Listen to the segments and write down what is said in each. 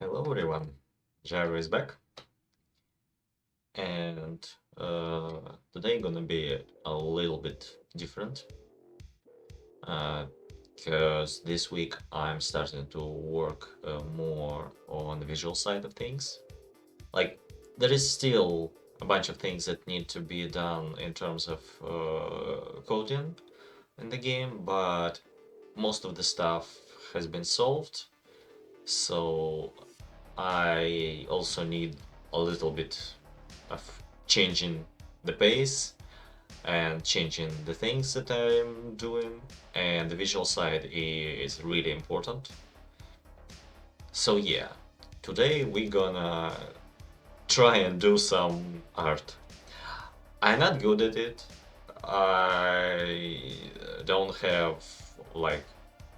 Hello everyone, Gyro is back, and today gonna be a little bit different, because this week I'm starting to work more on the visual side of things. Like, there is still a bunch of things that need to be done in terms of coding in the game, but most of the stuff has been solved, so I also need a little bit of changing the pace and changing the things that I'm doing, and the visual side is really important. So yeah, today we're gonna try and do some art. I'm not good at it. I don't have like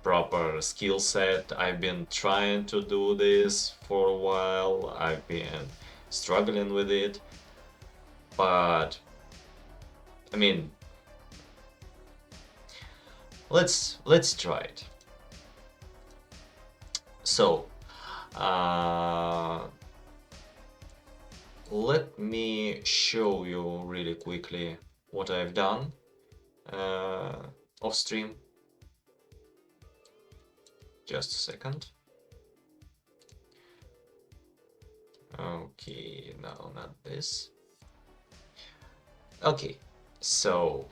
proper skill set. I've been trying to do this for a while. I've been struggling with it, but I mean, let's try it. So, uh, let me show you really quickly what I've done uh, off stream. Just a second. Okay, no, not this. Okay, so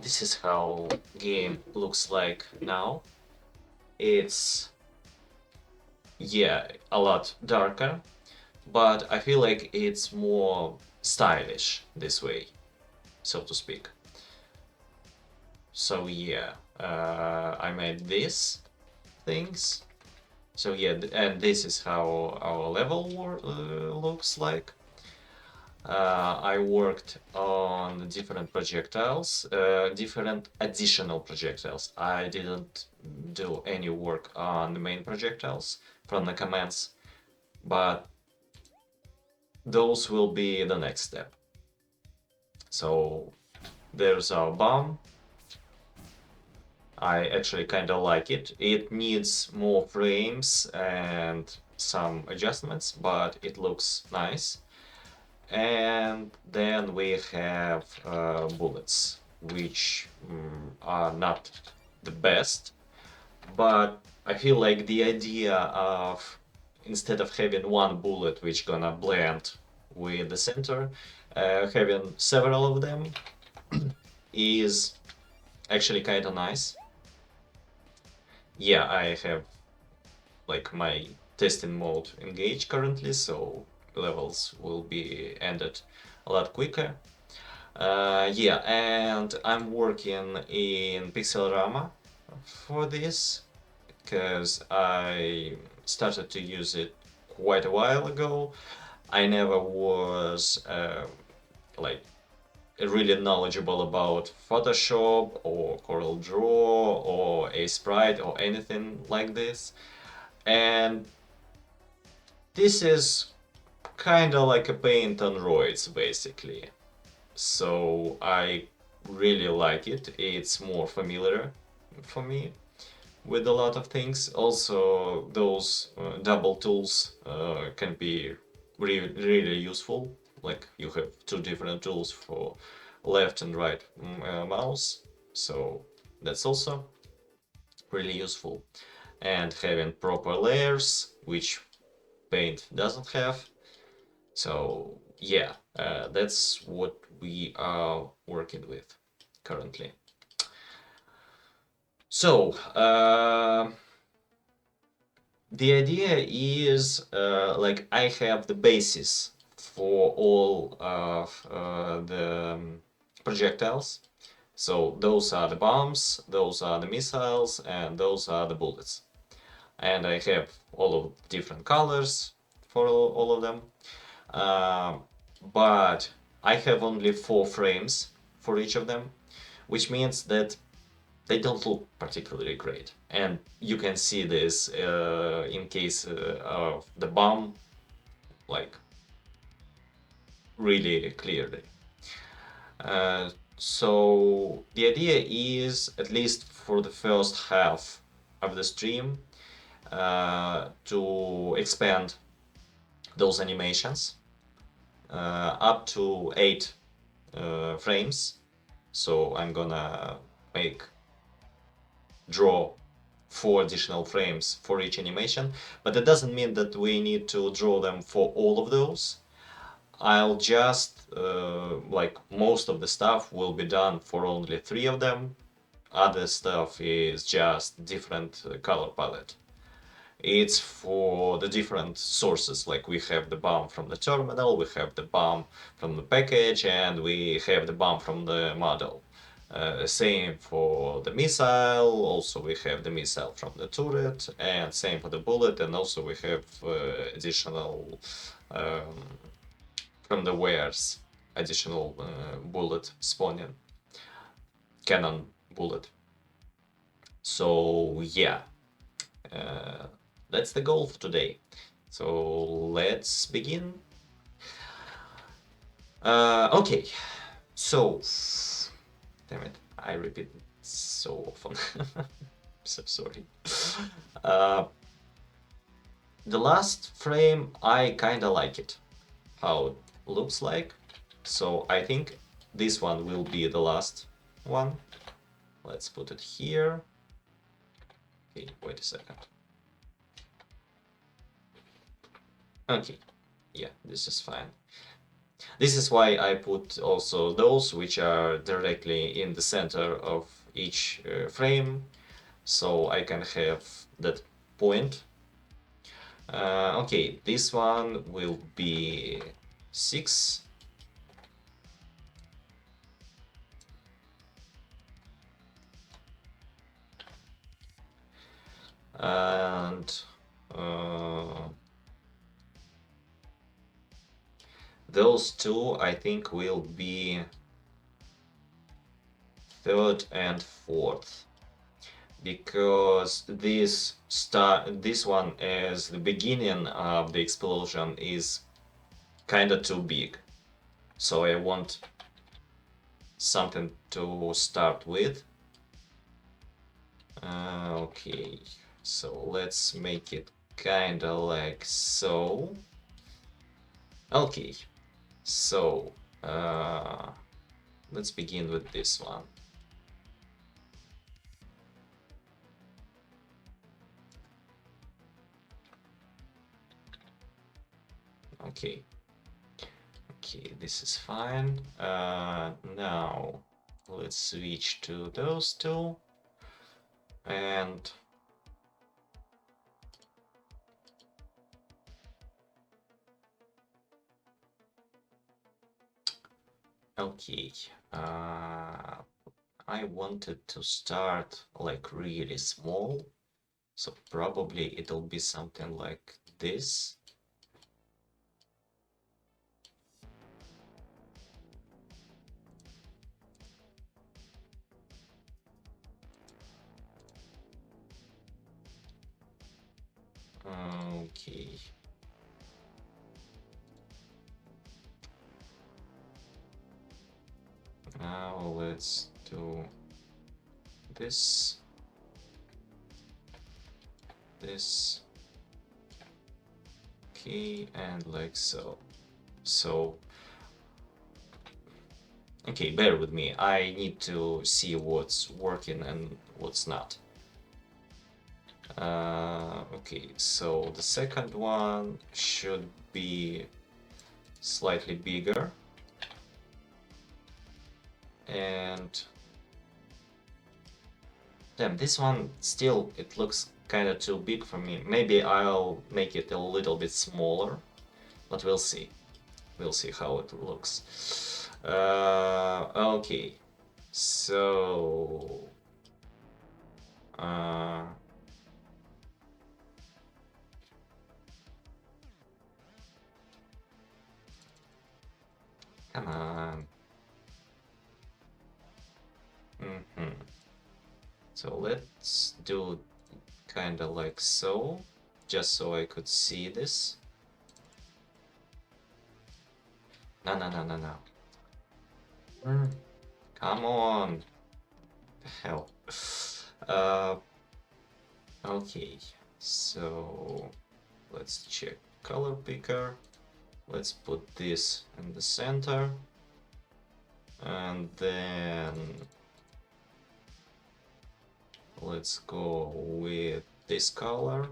this is how game looks like now. It's, yeah, a lot darker, but I feel like it's more stylish this way, so to speak. So yeah, I made these things. So yeah, and this is how our level looks like. I worked on different projectiles, different additional projectiles. I didn't do any work on the main projectiles from the commands, but those will be the next step. So there's our bomb. I actually kind of like it. It needs more frames and some adjustments, but it looks nice. And then we have bullets, which are not the best, but I feel like the idea of instead of having one bullet which gonna blend with the center, having several of them is actually kind of nice. Yeah, I have like my testing mode engaged currently, so levels will be ended a lot quicker. Yeah, and I'm working in Pixelrama for this because I started to use it quite a while ago. I never was like really knowledgeable about Photoshop or Corel Draw or a sprite or anything like this. And this is kind of like a paint on roids, basically. So I really like it. It's more familiar for me with a lot of things. Also, those double tools can be really useful. Like you have two different tools for left and right mouse. So that's also really useful. And having proper layers, which Paint doesn't have. So yeah, that's what we are working with currently. So the idea is like I have the basis for all of the projectiles. So those are the bombs, those are the missiles, and those are the bullets. And I have all of different colors for all of them. Uh, but I have only 4 frames for each of them, which means that they don't look particularly great. And you can see this in case of the bomb, like really clearly. So the idea is, at least for the first half of the stream, to expand those animations up to 8 frames. So I'm gonna draw 4 additional frames for each animation, but that doesn't mean that we need to draw them for all of those. I'll just, like most of the stuff will be done for only 3 of them. Other stuff is just different color palette. It's for the different sources, like we have the BOM from the terminal, we have the BOM from the package, and we have the BOM from the model. Same for the missile, also we have the missile from the turret, and same for the bullet, and also we have additional um, from the wares, additional bullet spawning, cannon bullet. So yeah, that's the goal for today. So let's begin. Okay, so damn it, I repeat it so often. So sorry. The last frame, I kinda like it, how it looks like. So I think this one will be the last one. Let's put it here. Okay, wait a second. Okay, yeah, this is fine. This is why I put also those which are directly in the center of each frame, so I can have that point. Okay, this one will be 6. And those two I think will be 3rd and 4th, because this one as the beginning of the explosion is kinda too big, so I want something to start with. Okay, so let's make it kinda like so. Okay, so let's begin with this one. Okay, this is fine. Now let's switch to those two, and okay, I wanted to start like really small, so probably it'll be something like this. Okay. Now let's do this, this, okay, and like so. So, okay, bear with me. I need to see what's working and what's not. Okay, so the second one should be slightly bigger. And damn, this one still, it looks kind of too big for me. Maybe I'll make it a little bit smaller, but we'll see. We'll see how it looks. Okay, so come on. So let's do kind of like so, just so I could see this. No, no, no, no, no. Come on. The hell. Okay, So let's check color picker. Let's put this in the center. And then let's go with this color.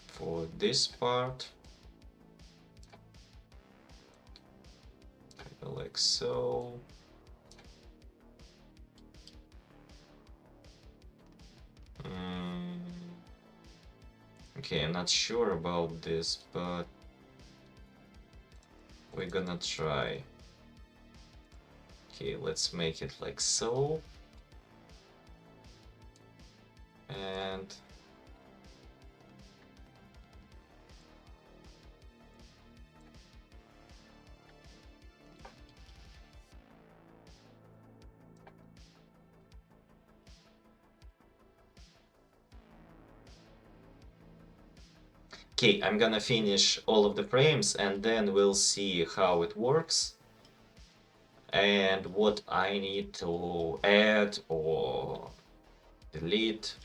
For this part, like so. Okay, I'm not sure about this, but we're gonna try. Okay, let's make it like so. And okay, I'm gonna finish all of the frames and then we'll see how it works and what I need to add or delete.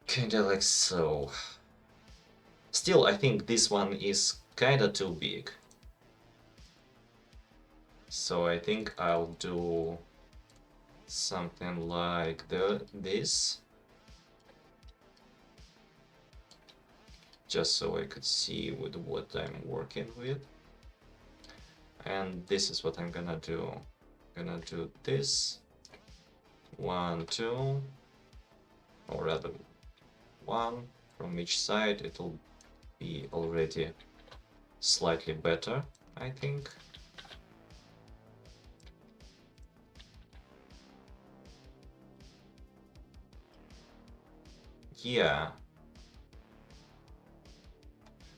Kinda like so. Still, I think this one is kinda too big. So I think I'll do something like this. Just so I could see with what I'm working with. And this is what I'm gonna do. I'm gonna do this. 1, 2, or rather 1 from each side. It'll be already slightly better, I think. Yeah.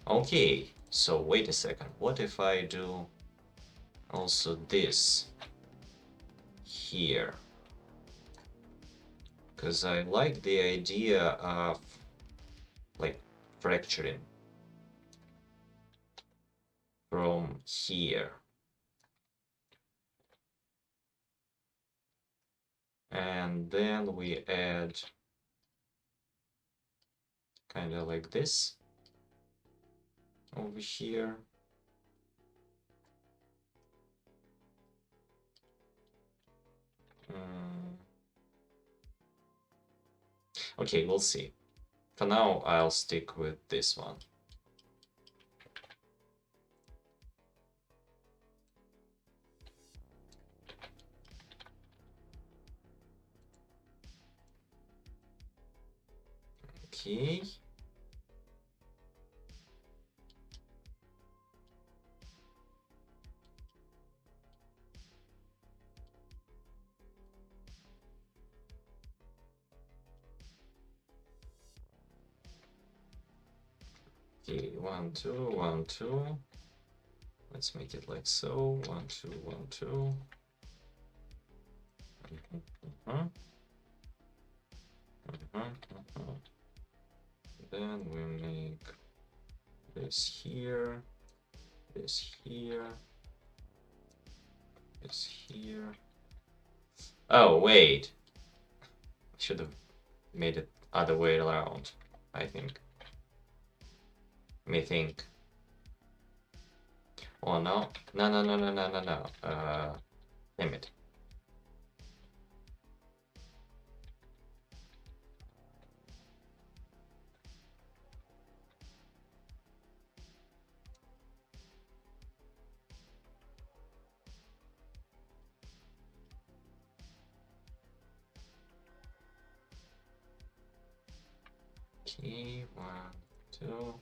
Okay, so wait a second. What if I do also this here? Because I like the idea of like fracturing from here. And then we add kind of like this over here. Okay, we'll see. For now, I'll stick with this one. Okay. Okay, 1, 2, 1, 2. Let's make it like so. 1, 2, 1, 2. Then we make this here, this here, this here. Oh, wait. Should have made it other way around, I think. Let me think. Oh, no. No, no, no, no, no, no, no. Damn it. Okay, 1, 2.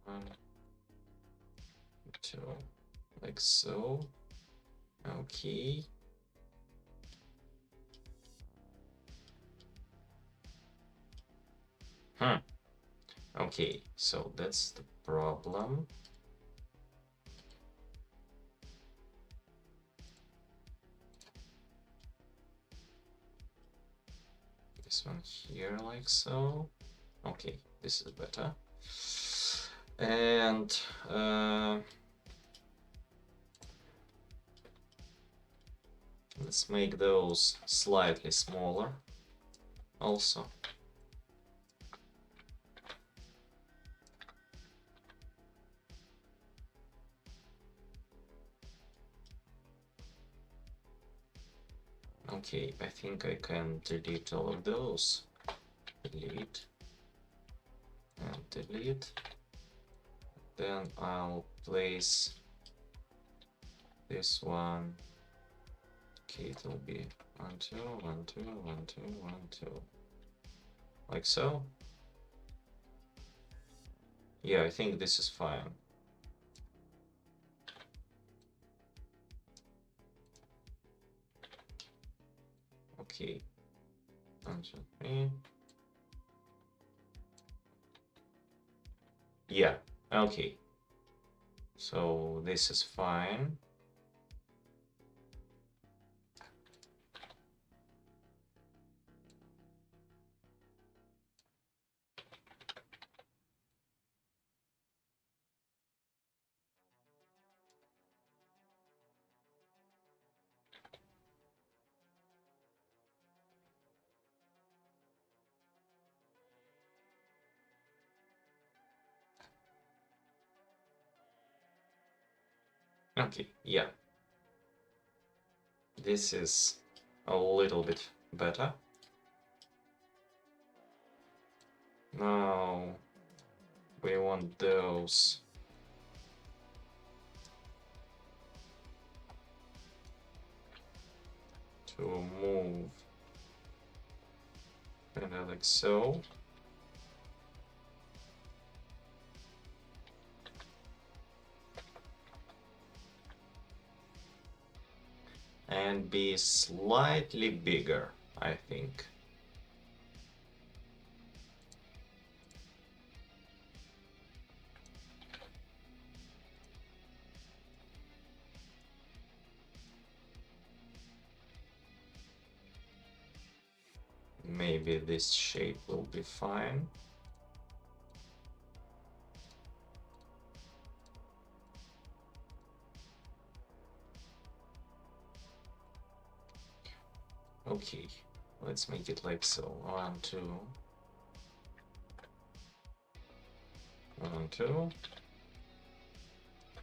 1, 2, like so. Okay. Okay, so that's the problem. this one here like so. Okay, this is better. And let's make those slightly smaller also. Okay, I think I can delete all of those. Delete and delete. Then I'll place this one. Okay, it'll be 1, 2, 1, 2, 1, 2, 1, 2. Like so. Yeah, I think this is fine. Okay. 1, 2, 3. Yeah, okay. So this is fine. Okay, yeah. This is a little bit better. Now we want those to move kind of like so. And be slightly bigger, I think. Maybe this shape will be fine. Okay, let's make it like so. 1, 2. 1, 2.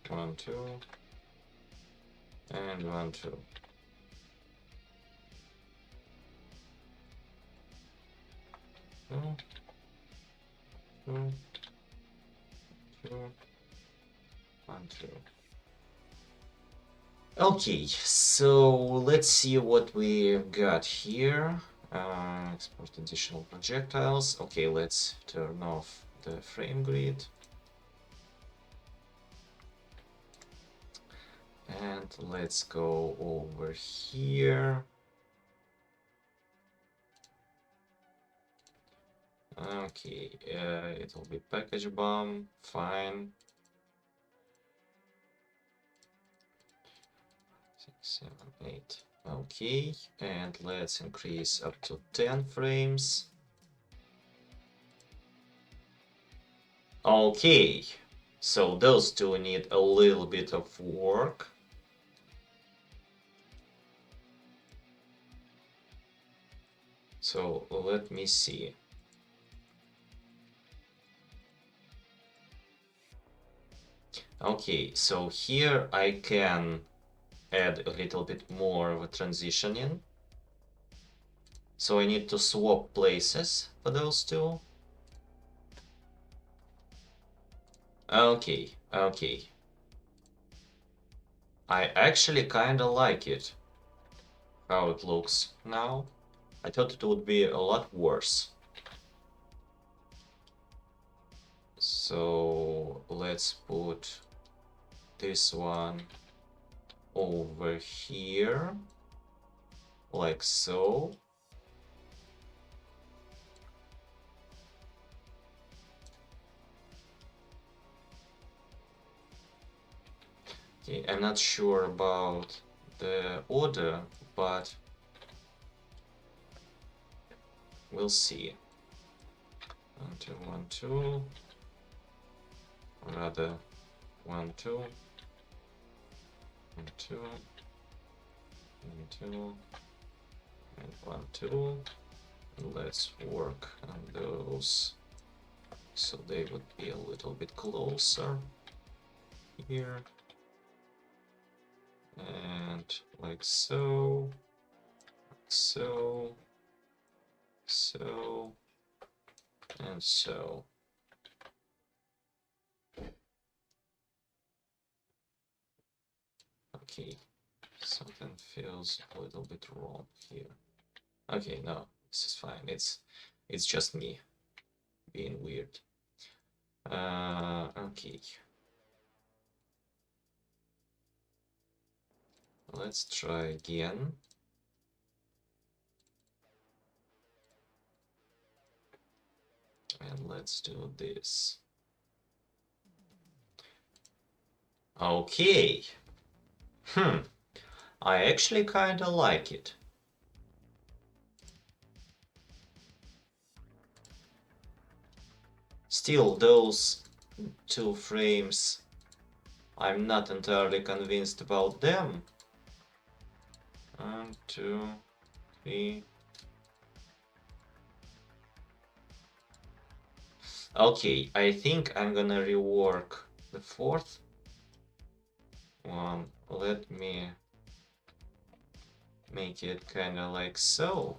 1, 2. And 1, 2. Two, two, two, 1, 2. Okay, so let's see what we've got here. Export additional projectiles. Okay, let's turn off the frame grid. And let's go over here. Okay, it'll be package bomb, fine. 6, 7, 8. Okay, and let's increase up to 10 frames. Okay, so those two need a little bit of work. So let me see. Okay, so here I can add a little bit more of a transition in. So I need to swap places for those two. Okay, okay. I actually kinda like it, how it looks now. I thought it would be a lot worse. So let's put this one over here, like so. Okay, I'm not sure about the order, but we'll see. 1, 2, 1, 2. Or rather, 1, 2. 1, 2. 1, 2. And 1, 2. Let's work on those so they would be a little bit closer here. And like so, so, so, and so. Okay, something feels a little bit wrong here. Okay, no, this is fine. It's just me being weird. Okay. Let's try again. And let's do this. Okay. I actually kinda like it. Still, those 2 frames, I'm not entirely convinced about them. 1, 2, 3. Okay, I think I'm gonna rework the 4th one. Let me make it kinda like so.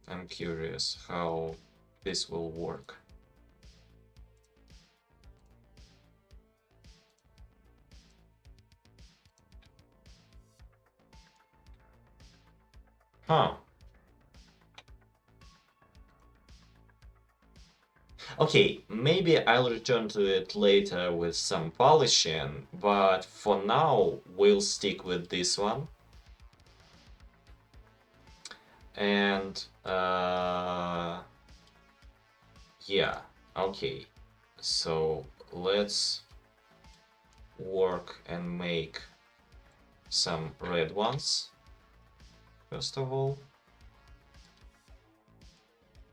I'm curious how this will work. Huh. Okay, maybe I'll return to it later with some polishing, but for now we'll stick with this one. And yeah, okay. So let's work and make some red ones first of all,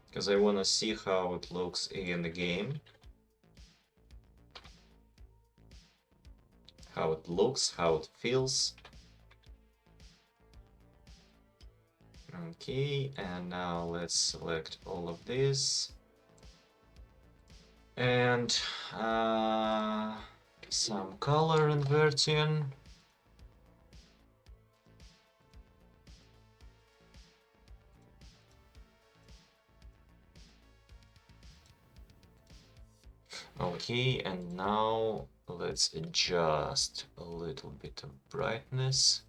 because I want to see how it looks in the game. How it looks, how it feels. Okay, and now let's select all of this. And some color inverting. Okay, and now let's adjust a little bit of brightness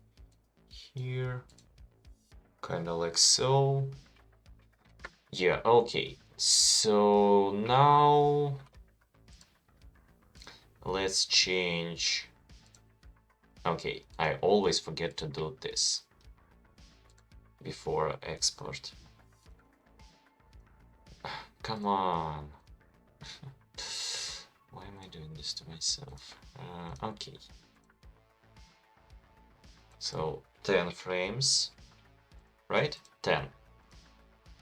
here. Kind of like so. Yeah, okay. So now let's change. Okay, I always forget to do this before export. Come on. Why am I doing this to myself? Okay. So 10 frames, right? 10.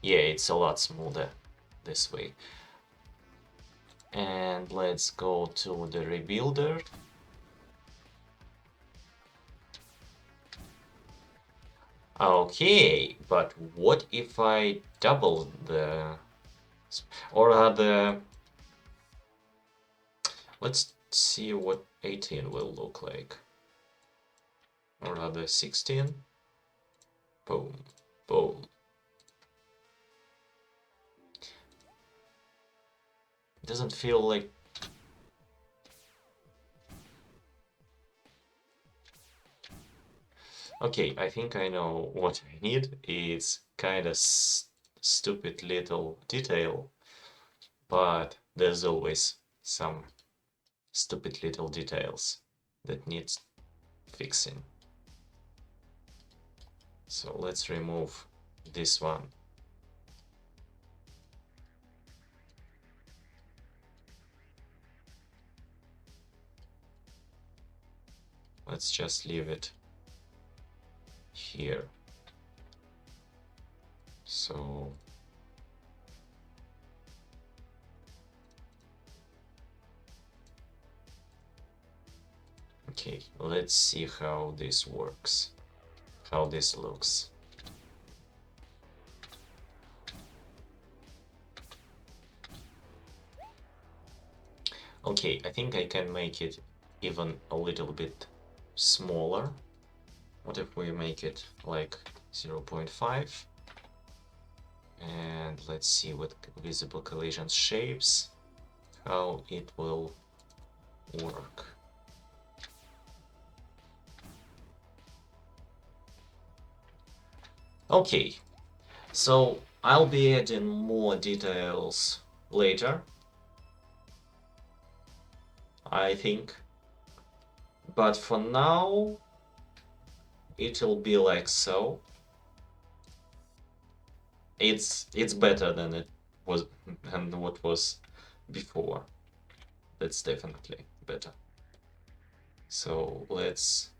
Yeah, it's a lot smoother this way. And let's go to the rebuilder. Okay, but what if I double the... or the... Let's see what 18 will look like. Or rather 16. Boom, boom. It doesn't feel like... Okay, I think I know what I need. It's kind of stupid little detail, but there's always some stupid little details that needs fixing. So let's remove this one. let's just leave it here. So okay, let's see how this works, how this looks. Okay, I think I can make it even a little bit smaller. What if we make it like 0.5? And let's see what visible collision shapes, how it will work. Okay, so I'll be adding more details later, I think. But for now, it'll be like so. It's better than it was and what was before. That's definitely better. So let's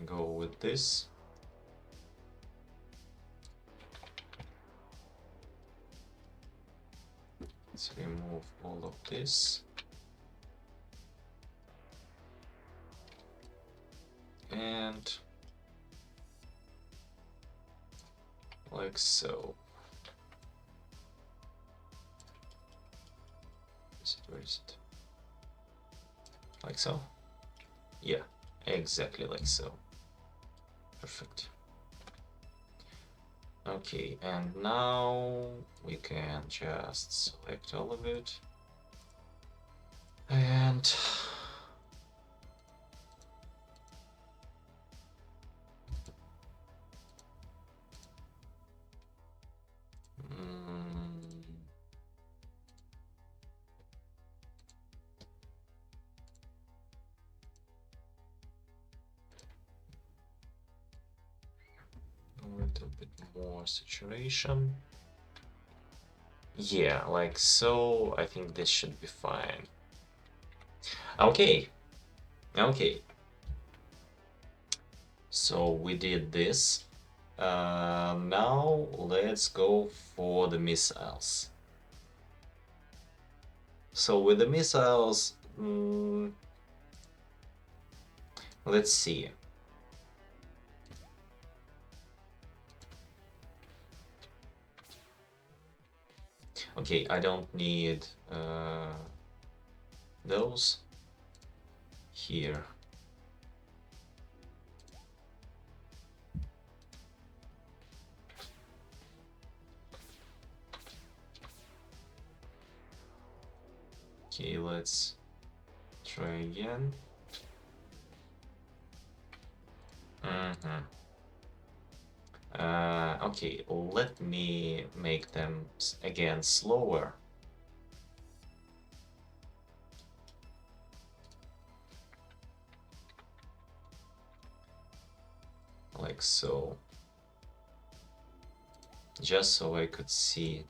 go with this. Let's remove all of this. And like so. Where is it? Like so? Yeah, exactly like so. Perfect. Okay, and now we can just select all of it. And a little bit more saturation. Yeah, like so. I think this should be fine. Okay. Okay. So we did this. Now let's go for the missiles. So with the missiles, let's see. Okay, I don't need those here. Okay, let's try again. Okay, let me make them again slower. Like so. Just so I could see.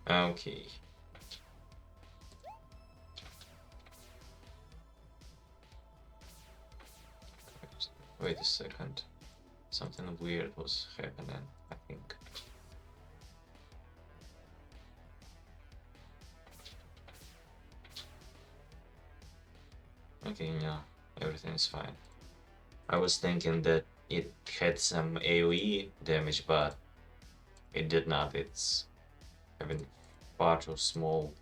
Okay. Wait a second. Something weird was happening, I think. Okay, yeah, everything is fine. I was thinking that it had some AoE damage, but it did not. It's having far too small.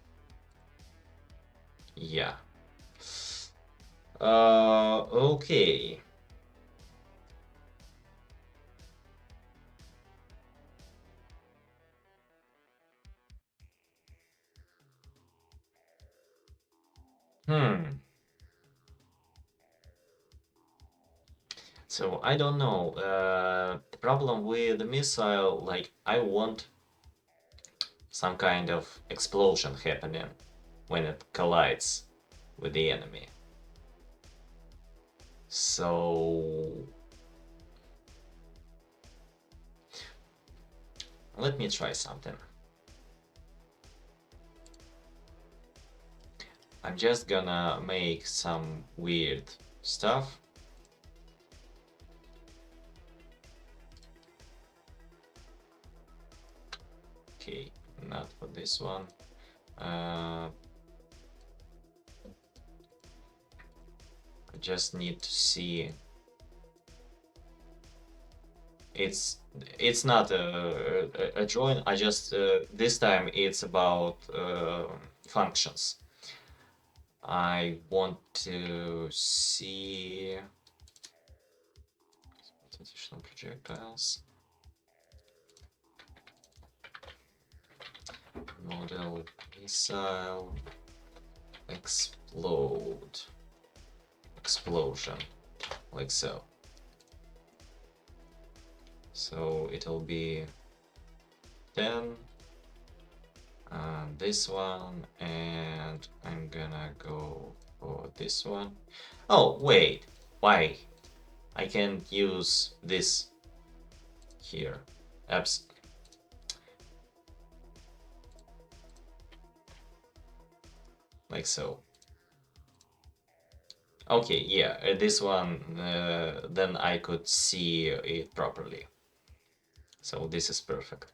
Yeah. Okay. So I don't know. The problem with the missile, like I want some kind of explosion happening when it collides with the enemy. So Let me try something. I'm just gonna make some weird stuff. Okay, not for this one. I just need to see. It's not a join. I just this time it's about functions. I want to see additional projectiles. Model missile explode explosion like so. So it'll be 10 this one, and I'm gonna go for this one. Oh wait, why I can't use this here? Apps. Like so. Okay, yeah, this one, then I could see it properly. So this is perfect.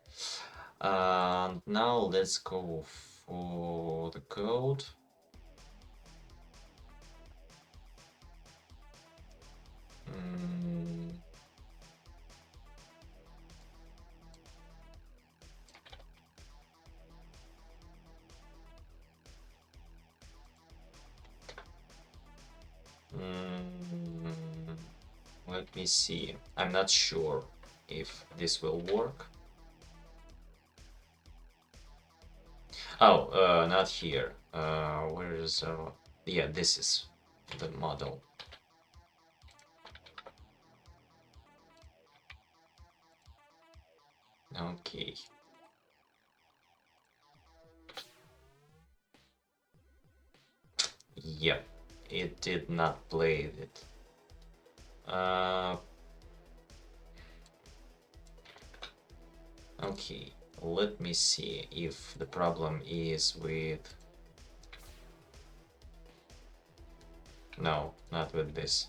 Now let's go for the code. Mm. Let me see. I'm not sure if this will work. Oh, not here. Where is yeah, this is the model. Okay. Yep, it did not play it. Okay, let me see if the problem is with... No, not with this.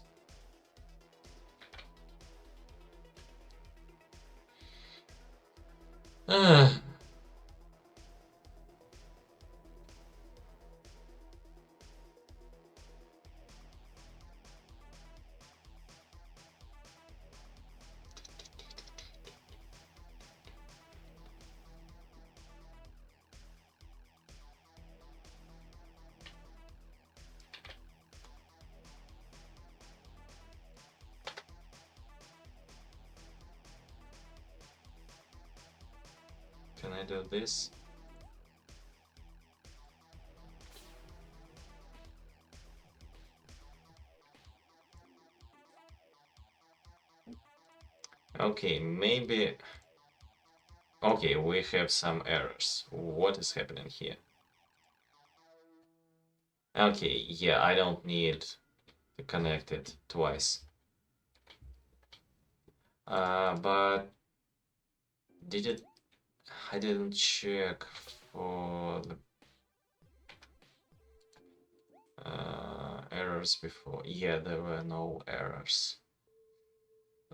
Can I do this? Okay, maybe... Okay, we have some errors. What is happening here? Okay, yeah, I don't need to connect it twice. But did it... I didn't check for the errors before. Yeah, there were no errors.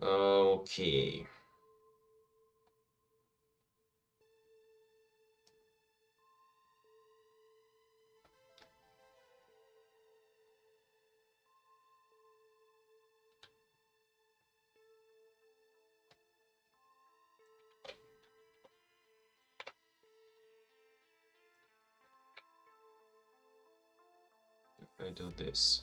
Okay. If I do this.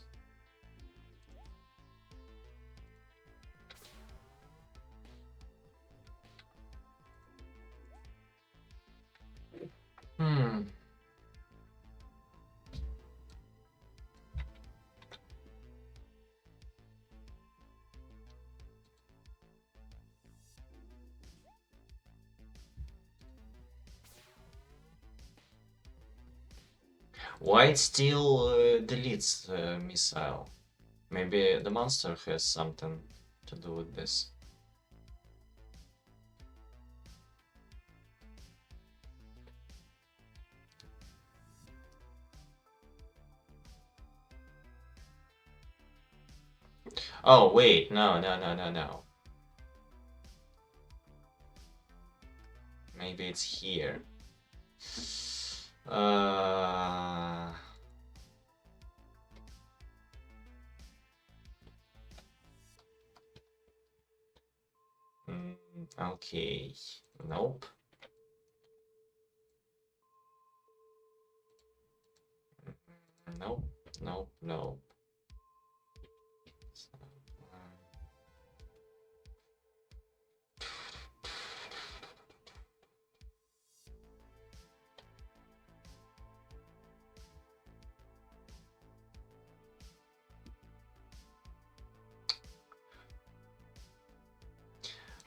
Why it still deletes the missile? Maybe the monster has something to do with this. Oh, wait, no, no, no, no, no. Maybe it's here. Uh... Okay. Nope. Nope. Nope. Nope.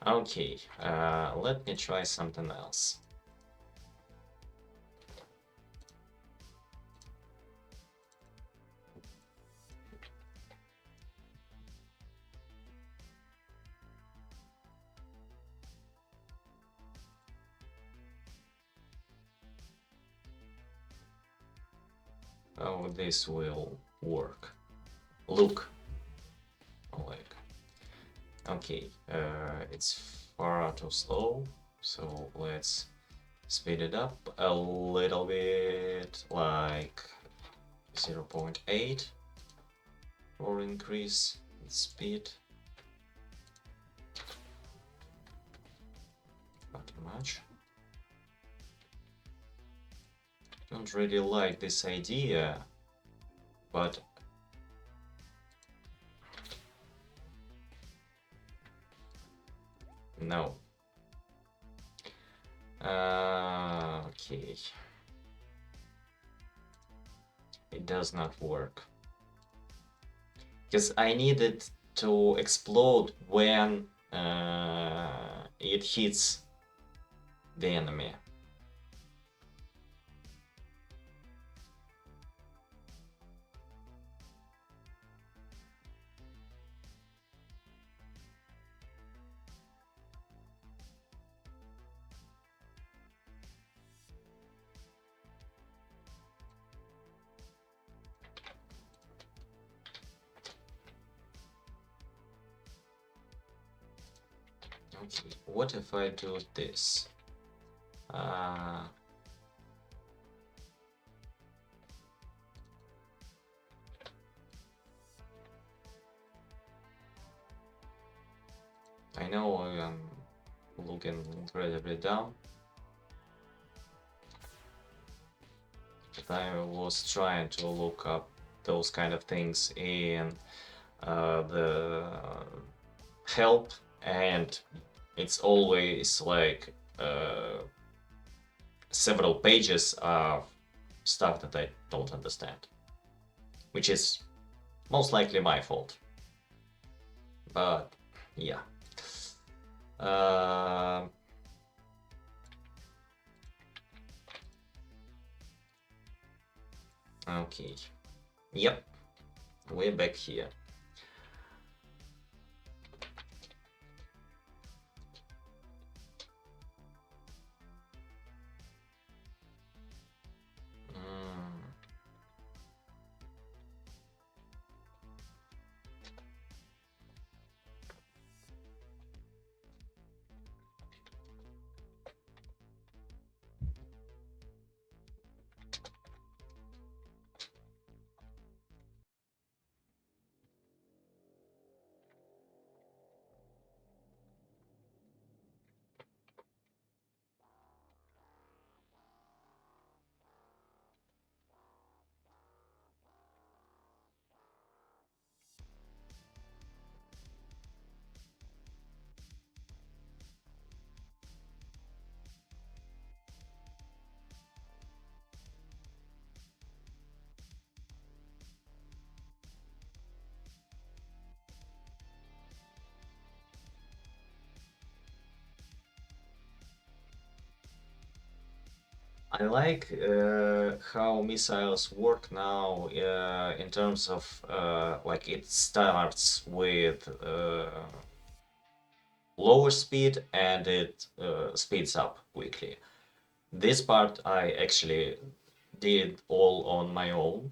Okay. Let me try something else. Oh, this will work. Look. Like, okay, it's far too slow, so let's speed it up a little bit, like 0.8, or increase its speed. Not too much. Don't really like this idea, but no. Okay. It does not work. Because I need it to explode when it hits the enemy. Okay, what if I do this? I know I am looking incredibly dumb, but I was trying to look up those kind of things in the help, and it's always like several pages of stuff that I don't understand, which is most likely my fault. But yeah. Uh, okay. Yep. We're back here. I like how missiles work now in terms of like it starts with lower speed and it speeds up quickly. This part I actually did all on my own,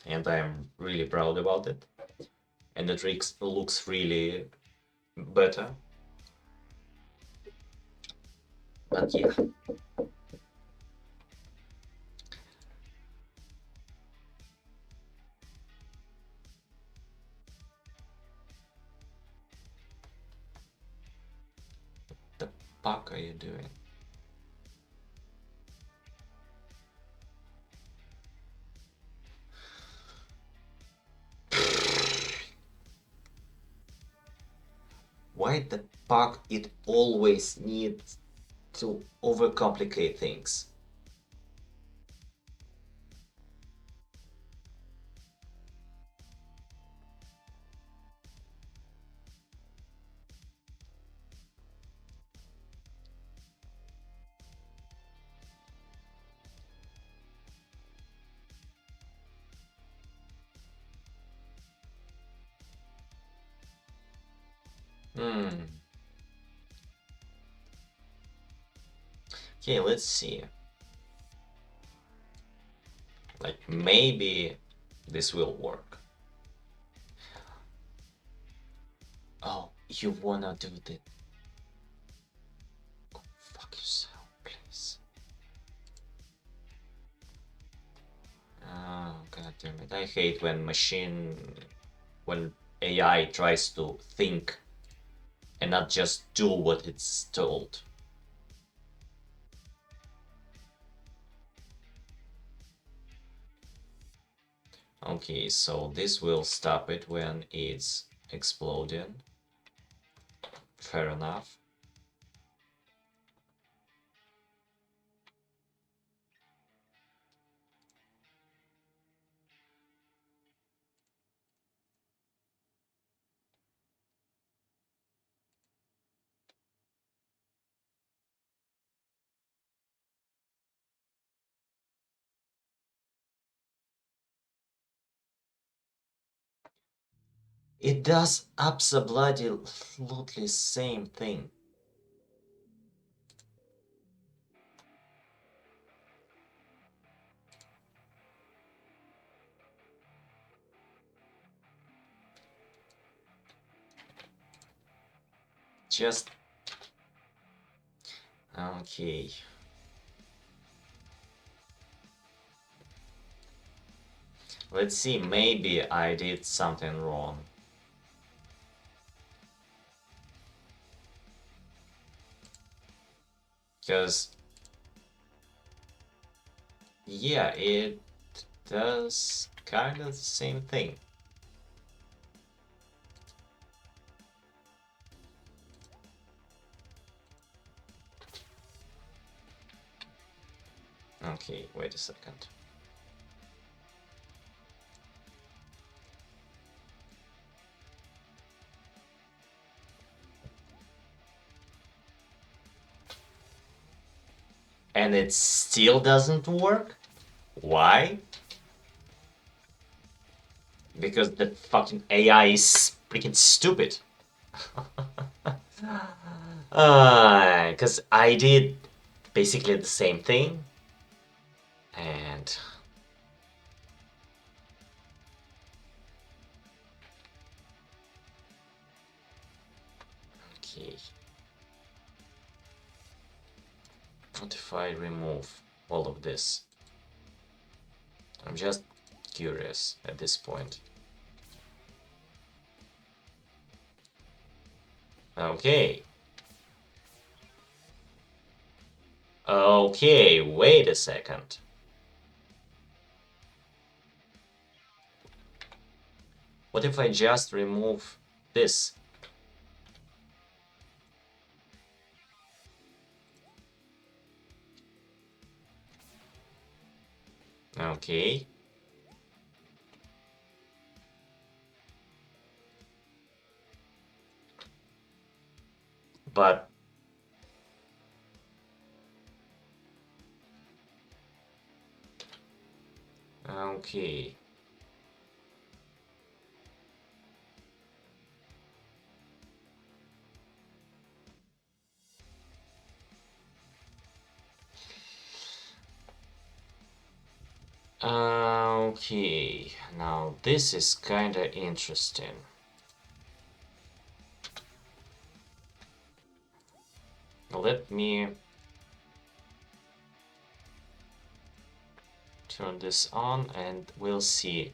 and I'm really proud about it. and the trick looks really better. But yeah. The fuck are you doing? Why the fuck it always needs to overcomplicate things? Hmm. Okay, let's see. Like, maybe this will work. Oh, you wanna do the... Go fuck yourself, please. Oh, god damn it. I hate when AI tries to think and not just do what it's told. Okay, so this will stop it when it's exploding. Fair enough. It does absolutely same thing. Just... Okay. Let's see, maybe I did something wrong. Because... Yeah, it does kind of the same thing. Okay, wait a second. And it still doesn't work? Why? Because the fucking AI is freaking stupid. Because I did basically the same thing. And... Okay. What if I remove all of this? I'm just curious at this point. Okay. Okay, wait a second. What if I just remove this? Okay. But... Okay. Okay, now this is kinda interesting. let me turn this on and we'll see.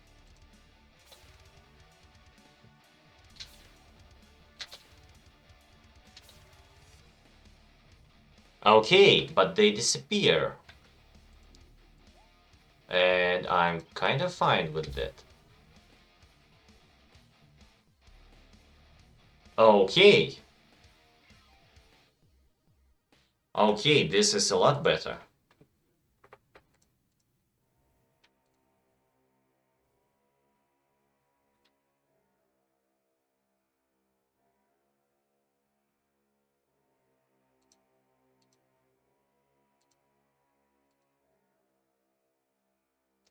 Okay, but they disappear. And I'm kind of fine with that. Okay. Okay, this is a lot better.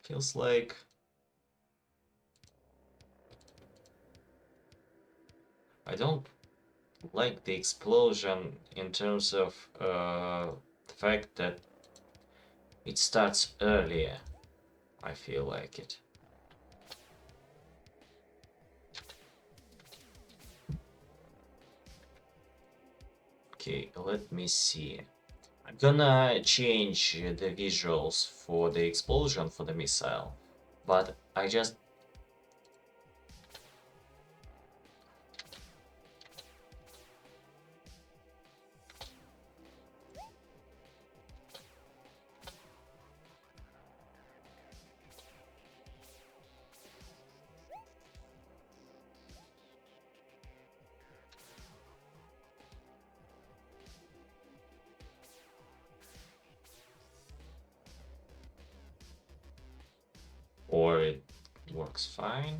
Feels like I don't like the explosion in terms of the fact that it starts earlier. I feel like it. Okay, let me see. I'm gonna change the visuals for the explosion for the missile, but I just or it works fine.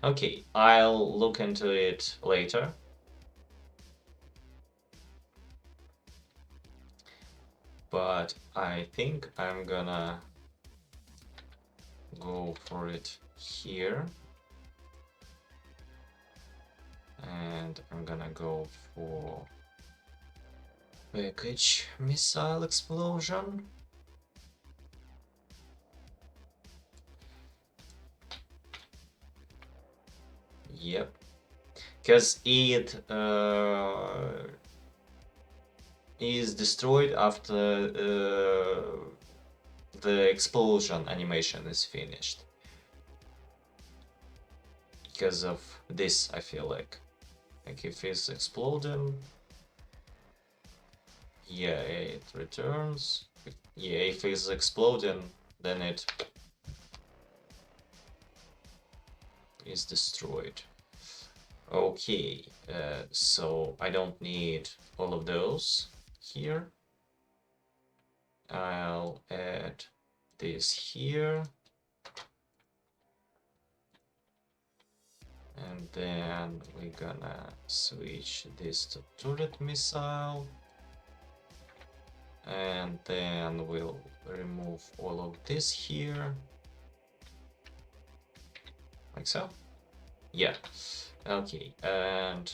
Okay, I'll look into it later. But I think I'm gonna go for it here. And I'm gonna go for package missile explosion. Yep, because it is destroyed after the explosion animation is finished. Because of this, I feel like if it's exploding, yeah, it returns. Yeah, if it's exploding, then it is destroyed. Okay, so I don't need all of those here. I'll add this here. And then we're gonna switch this to turret missile. And then we'll remove all of this here. Like so? Yeah. Okay, and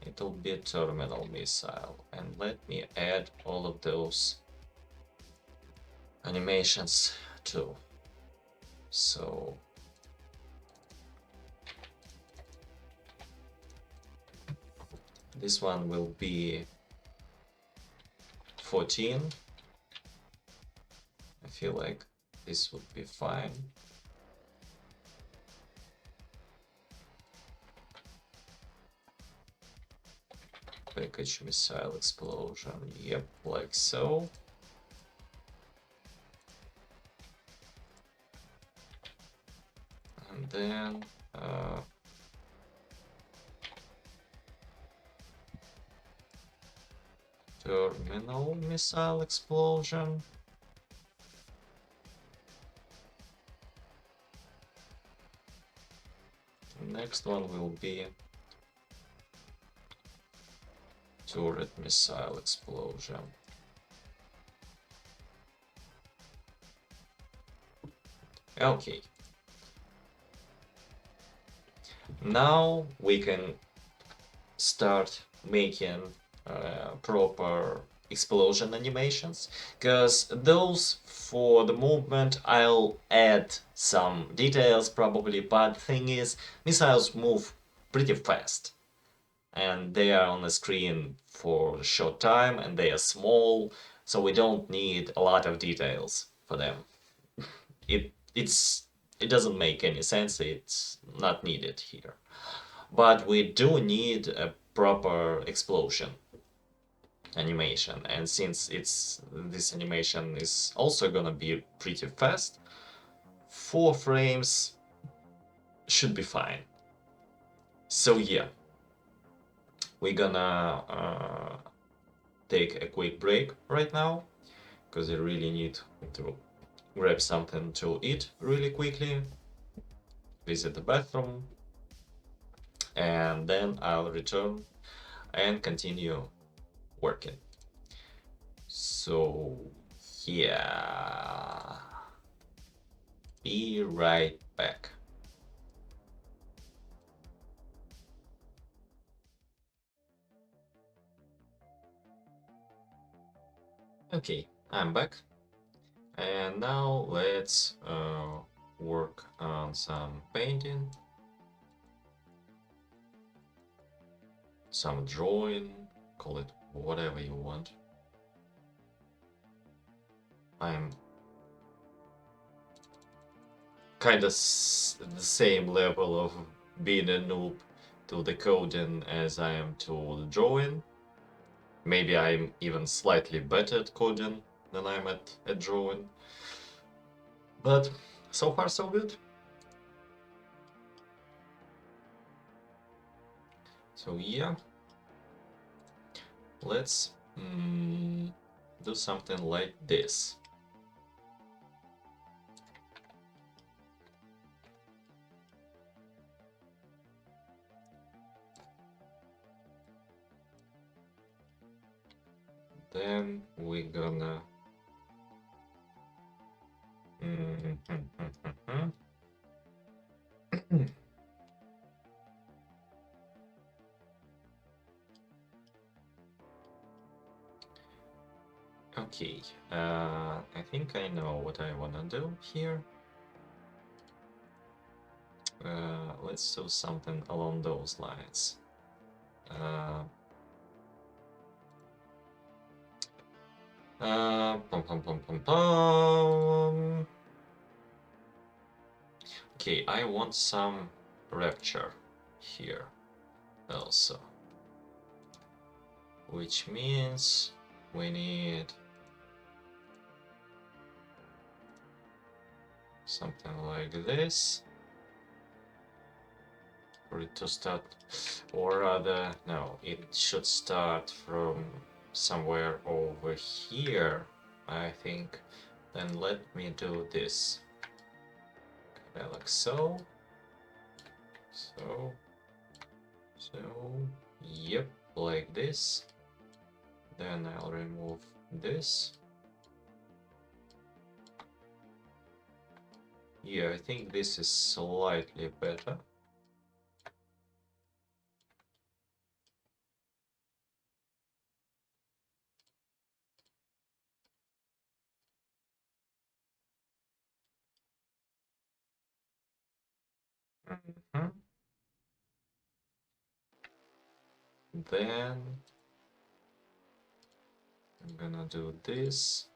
it'll be a terminal missile. And let me add all of those animations too. So this one will be 14. I feel like this would be fine. Package missile explosion, yep, like so. And then terminal missile explosion. The next one will be turret missile explosion. Okay. Now we can start making proper explosion animations, because those for the movement I'll add some details probably, but the thing is missiles move pretty fast. And they are on the screen for a short time and they are small, so we don't need a lot of details for them. It doesn't make any sense, it's not needed here. But we do need a proper explosion animation, and since this animation is also gonna be pretty fast, 4 frames should be fine. So yeah, we're gonna take a quick break right now because I really need to grab something to eat really quickly, visit the bathroom, and then I'll return and continue working. So yeah, be right back. Okay, I'm back, and now let's work on some painting, some drawing, call it whatever you want. I'm kind of the same level of being a noob to the coding as I am to the drawing. Maybe I'm even slightly better at coding than I'm at drawing. But so far so good. So yeah, let's do something like this. Then we're gonna okay, I think I know what I wanna do here. Let's do something along those lines. Pum, pum, pum, pum, pum. Okay, I want some rapture here also, which means we need something like this for it to start, or rather, no, it should start from somewhere over here, I think. Then let me do this. Like so. So. Yep, like this. Then I'll remove this. Yeah, I think this is slightly better. Mhm. Then I'm gonna do this.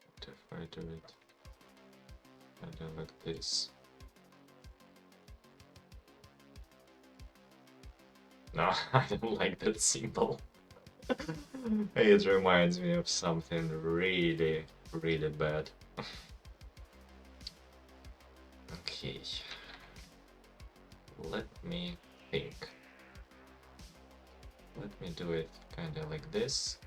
What if I do it? I do like this. No, I don't like that symbol. It reminds me of something really, really bad. Okay. Let me think. Let me do it kinda like this.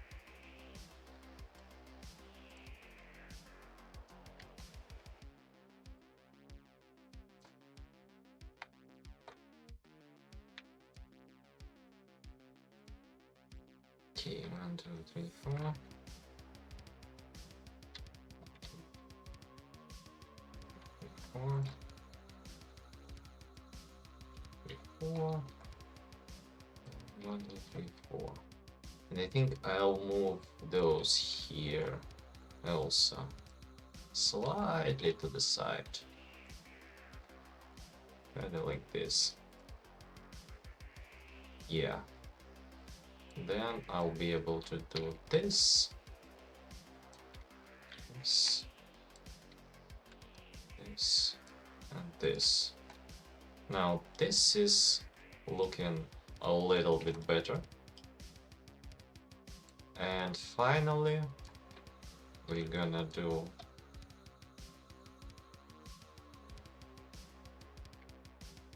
Okay, 1, 2, 3, 4. 4, 3, 4. 1, 2, 3, 4. I think I'll move those here also slightly to the side, kind of like this. Yeah, then I'll be able to do this, this, this, and this. Now this is looking a little bit better. And finally, we're gonna do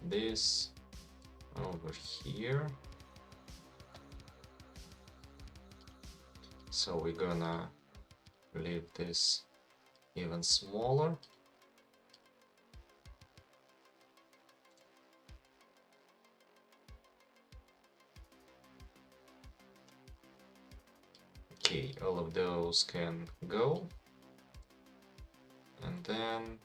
this over here. So we're gonna leave this even smaller. Okay, all of those can go. And then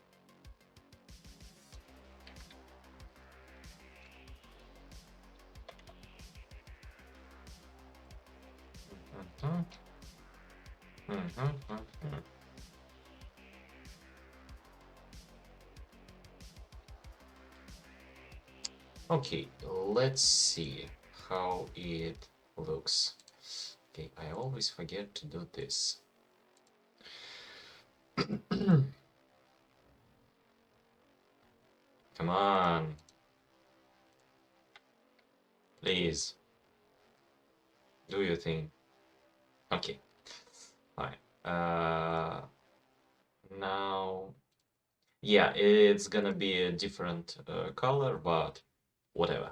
okay, let's see how it looks. Okay, I always forget to do this. Come on. Please. Do your thing. Okay. Fine. Now, yeah, it's gonna be a different color, but whatever.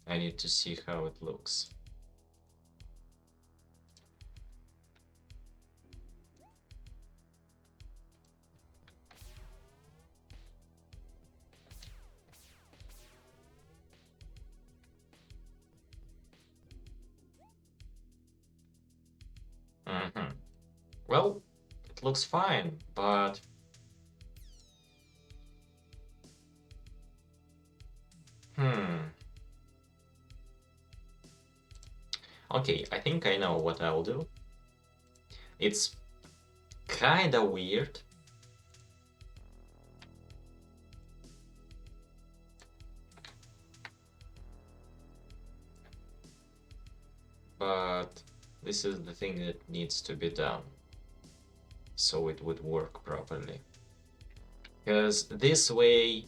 I need to see how it looks. Well, it looks fine, but okay, I think I know what I'll do. It's kinda weird. But this is the thing that needs to be done so it would work properly. Because this way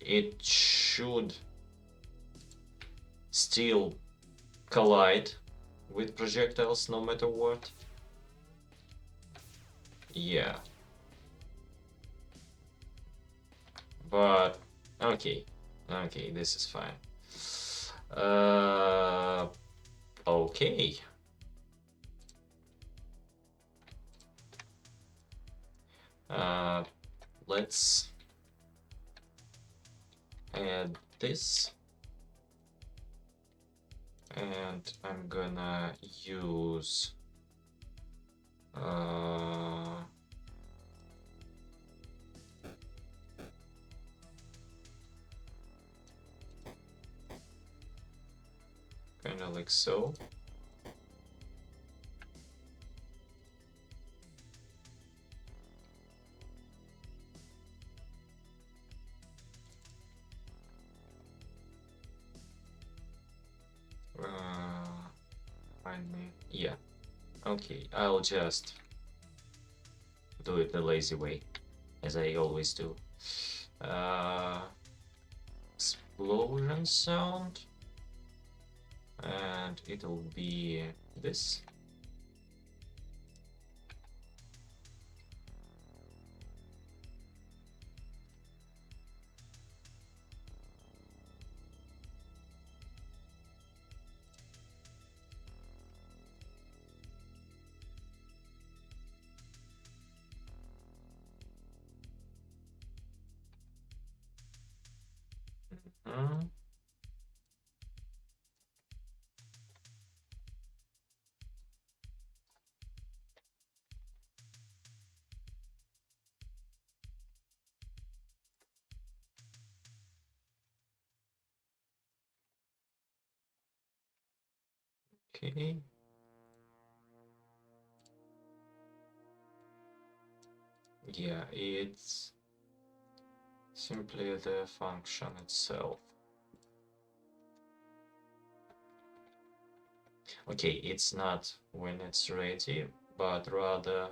it should still collide with projectiles no matter what. Yeah. But okay, this is fine. Okay. Let's add this. And I'm gonna use kind of like so. Yeah. Okay, I'll just do it the lazy way, as I always do. Explosion sound, and it'll be this. Okay. Yeah, it's simply the function itself. Okay, it's not when it's ready, but rather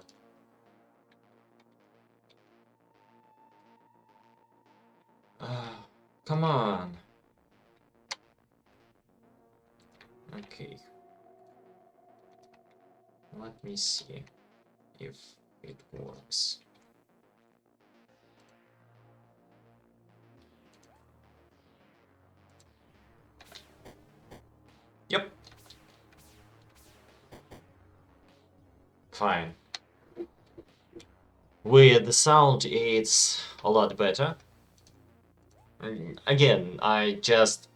come on. Okay. Let me see if it works. Yep. Fine. With the sound, it's a lot better. And again, I just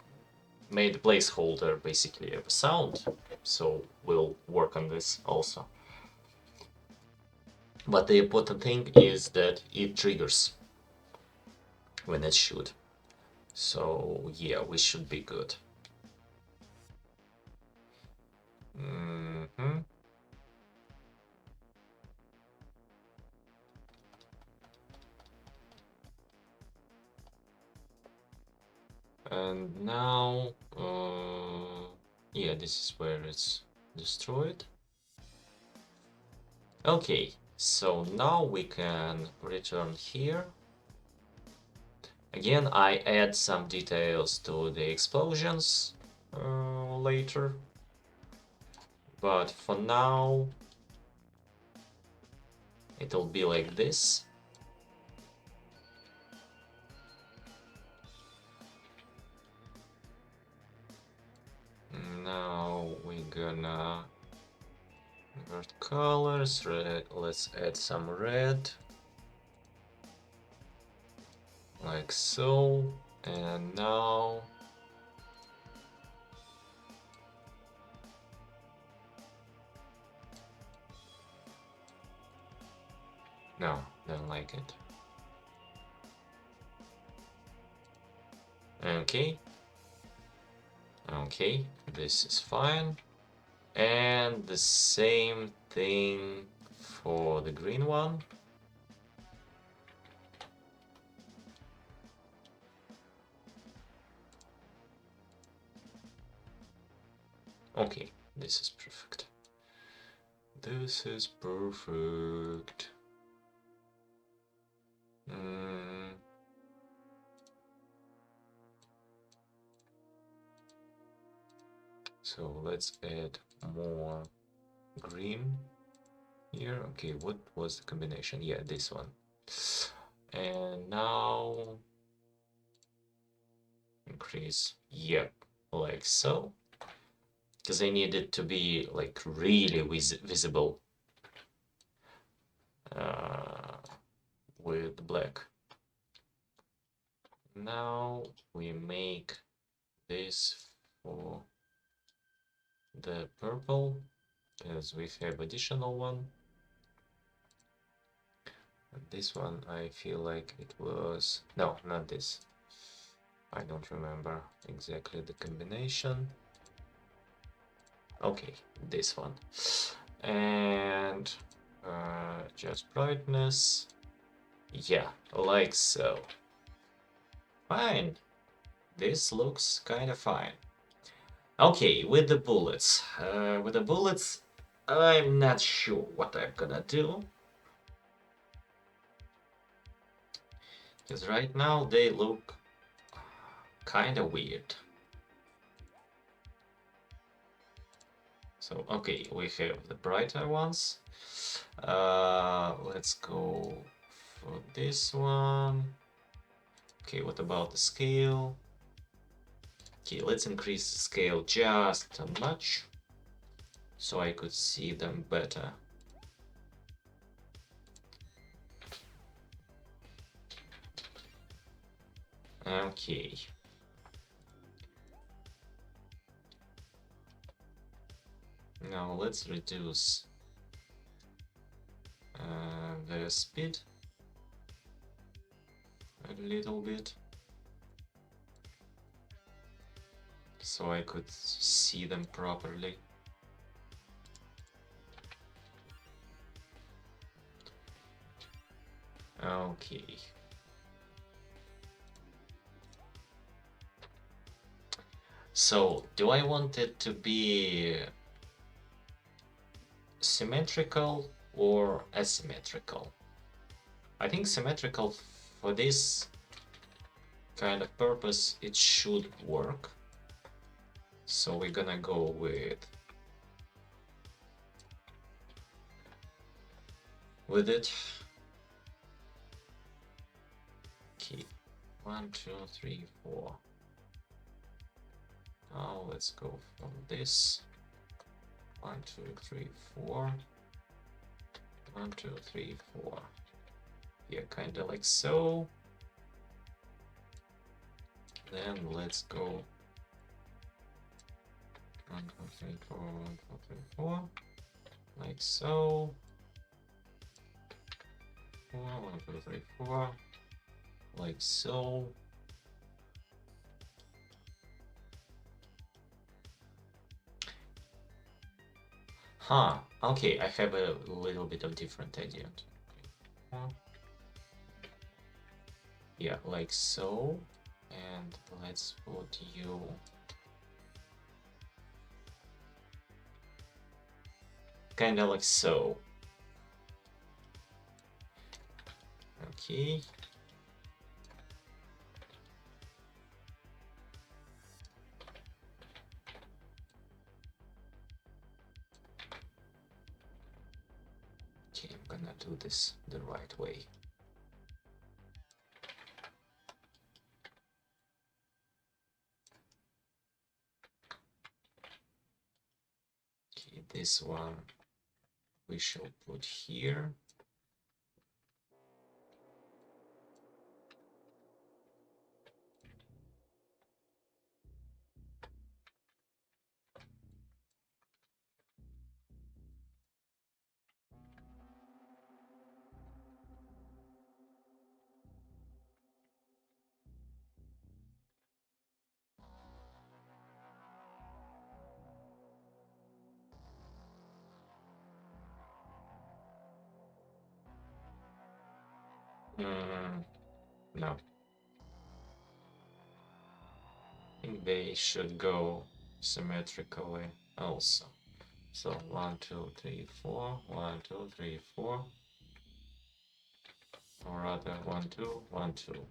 made a placeholder basically of a sound, so we'll work on this also. But the important thing is that it triggers when it should. So yeah, we should be good. Mm-hmm. And now, yeah, this is where it's destroyed. Okay, so now we can return here. Again, I add some details to the explosions later. But for now, it'll be like this. Now we're gonna invert colors. Let's add some red. Like so. And now no, don't like it. Okay. Okay, this is fine. And the same thing for the green one. Okay, this is perfect. This is perfect. So let's add more green here. Okay, what was the combination? Yeah, this one. And now increase, yep, like so. Because I need it to be like really visible with black. Now we make this for the purple, as we have additional one. And this one I feel like it was, no, not this. I don't remember exactly the combination. Okay, this one. And just brightness. Yeah, like so. Fine. This looks kind of fine. Okay, with the bullets. I'm not sure what I'm gonna do. Because right now they look kind of weird. So, okay, we have the brighter ones. Let's go for this one. Okay, what about the scale? Okay, let's increase the scale just a notch so I could see them better. Okay. Now let's reduce the speed a little bit so I could see them properly. Okay. So, do I want it to be symmetrical or asymmetrical? I think symmetrical for this kind of purpose, it should work. So we're gonna go with it. Okay, 1, 2, 3, 4. Now let's go from this. 1, 2, 3, 4. 1, 2, 3, 4. Yeah, kind of like so. Then let's go 1, 2, 3, 4, 1, 2, 3, 4. Like so. 4, 1, 2, 3, 4. Like so. Huh, okay, I have a little bit of different idea. Yeah, like so. And let's put you kind of like so. Okay. Okay, I'm gonna do this the right way. Okay, this one we shall put here. No. I think they should go symmetrically also. So 1, 2, 3, 4, 1, 2, 3, 4. Or rather 1, 2, 1, 2.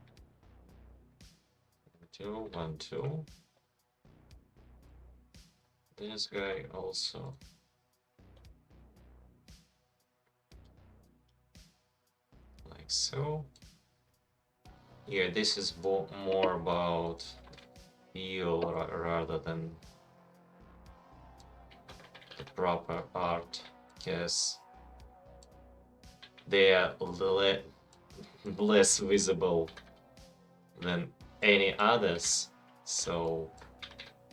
2, 1, 2. This guy also. Like so. Yeah, this is more about feel rather than the proper art, because they are less visible than any others, so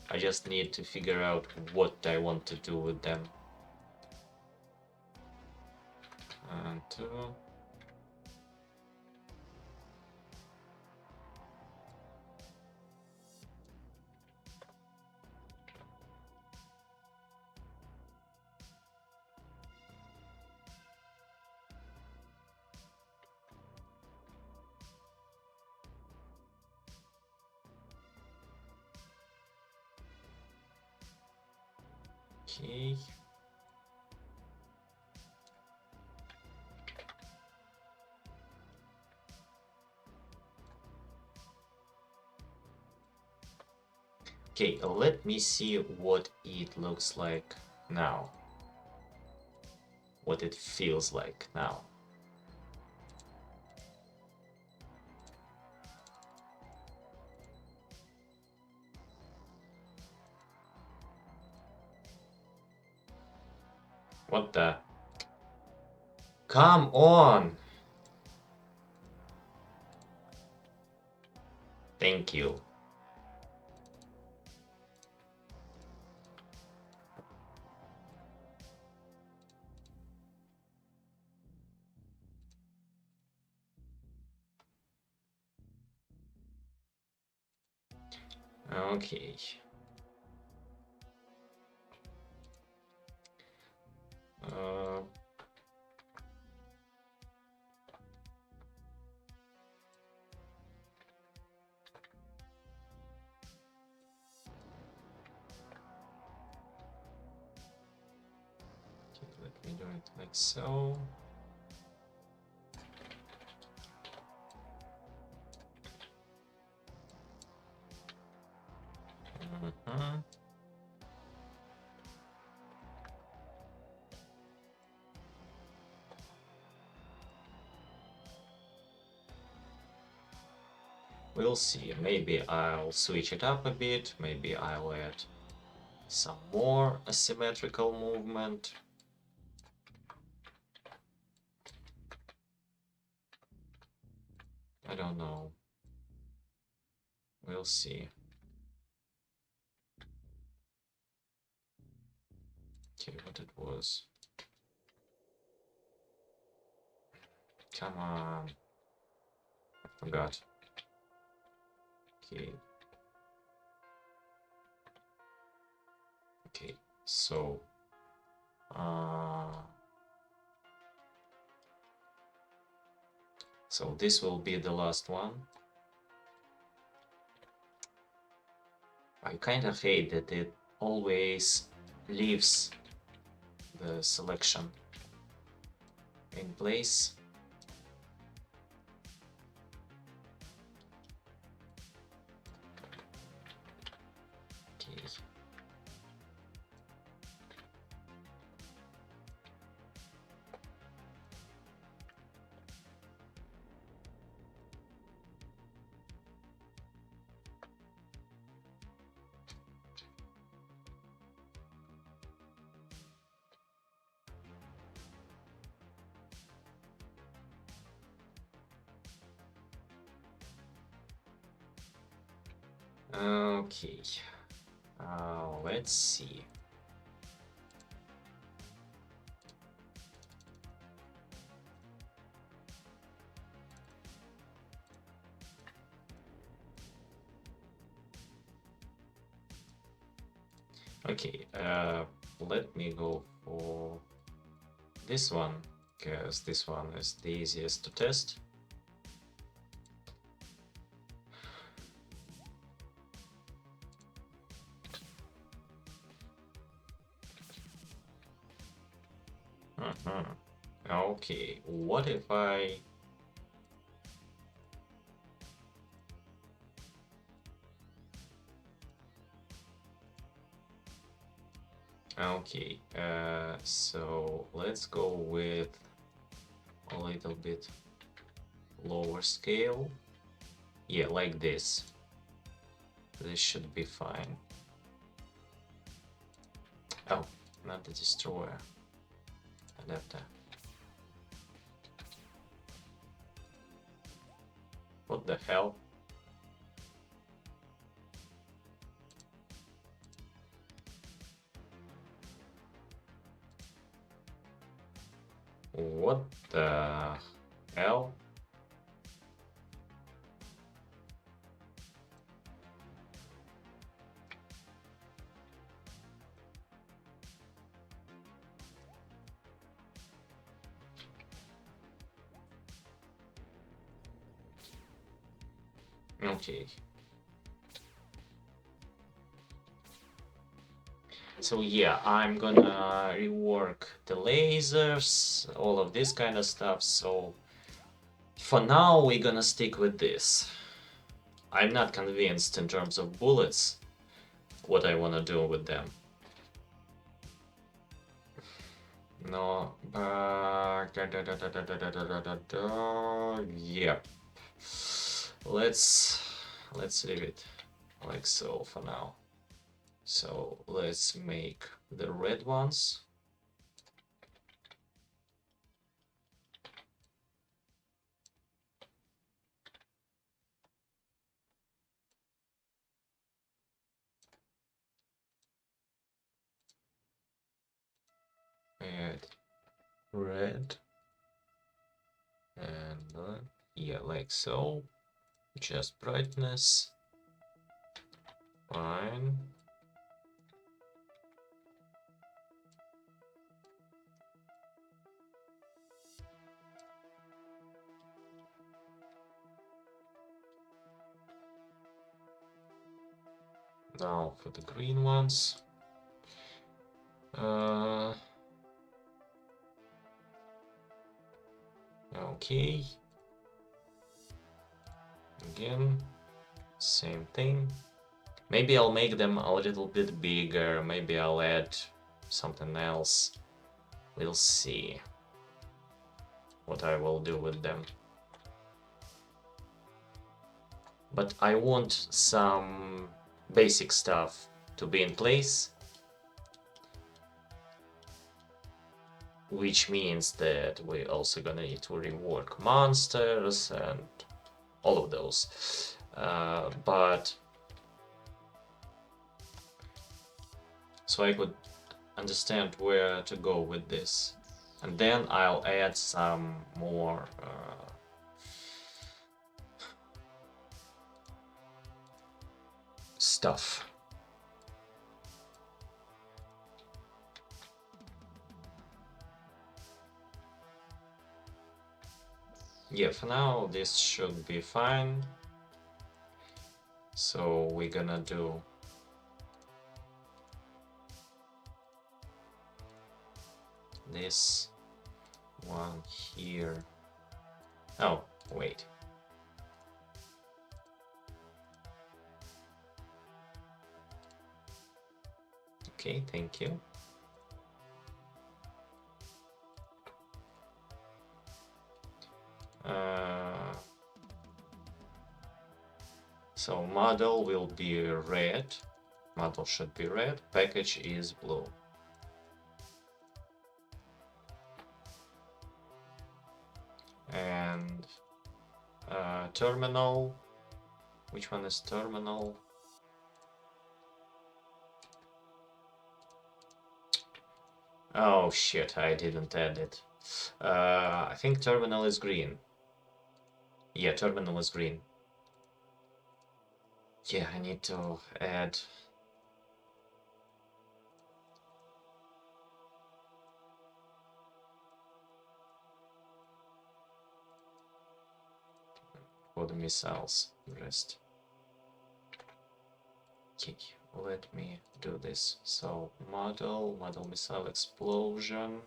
I just need to figure out what I want to do with them. And okay. Okay, let me see what it looks like now. What it feels like now. What the? Come on! Thank you. Okay. Uh, We do it like so. Mhm. We'll see. Maybe I'll switch it up a bit. Maybe I'll add some more asymmetrical movement. I don't know. We'll see. Okay, what it was. Come on. I forgot. Okay. Okay, so so this will be the last one. I kind of hate that it always leaves the selection in place. Okay. Okay. Let's see. Okay, let me go for this one, because this one is the easiest to test. Okay, what if I... Okay, so let's go with a little bit lower scale. Yeah, like this. This should be fine. Oh, not the destroyer. Adapter. What the hell? What the hell? Okay. So yeah, I'm gonna rework the lasers, all of this kind of stuff. So for now, we're gonna stick with this. I'm not convinced in terms of bullets what I wanna do with them. No, yeah. Let's leave it like so for now. So let's make the red ones. Add red and yeah, like so. Just brightness. Fine. Now for the green ones. Okay. Again, same thing. Maybe I'll make them a little bit bigger. Maybe I'll add something else. We'll see what I will do with them. But I want some basic stuff to be in place, which means that we're also gonna need to rework monsters and all of those. But so I could understand where to go with this, and then I'll add some more stuff. Yeah, for now this should be fine. So we're gonna do this one here. Oh, wait. Okay, thank you. So model will be red. Model should be red. Package is blue. And terminal. Which one is terminal? Oh shit, I didn't add it. I think terminal is green. Yeah, terminal is green. Yeah, I need to add. For the missiles, rest. Okay, let me do this. So model missile explosion.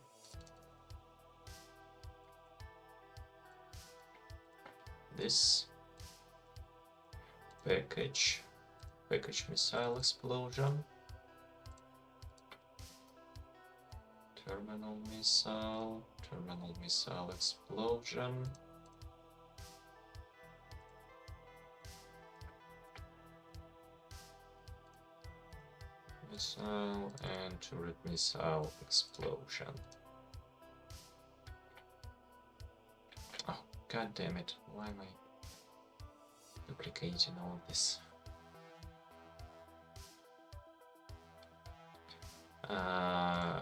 This package missile explosion. Terminal missile explosion. Missile and turret missile explosion. Oh, god damn it. Why am I duplicating all of this?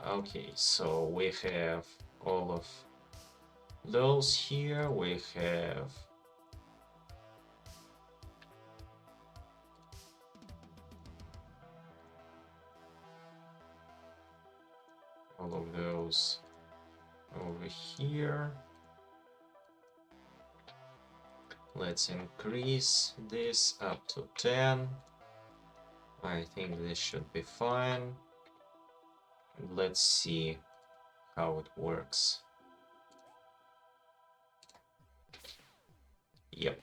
Okay, so we have all of those here. We have all of those over here. Let's increase this up to 10. I think this should be fine. Let's see how it works. Yep,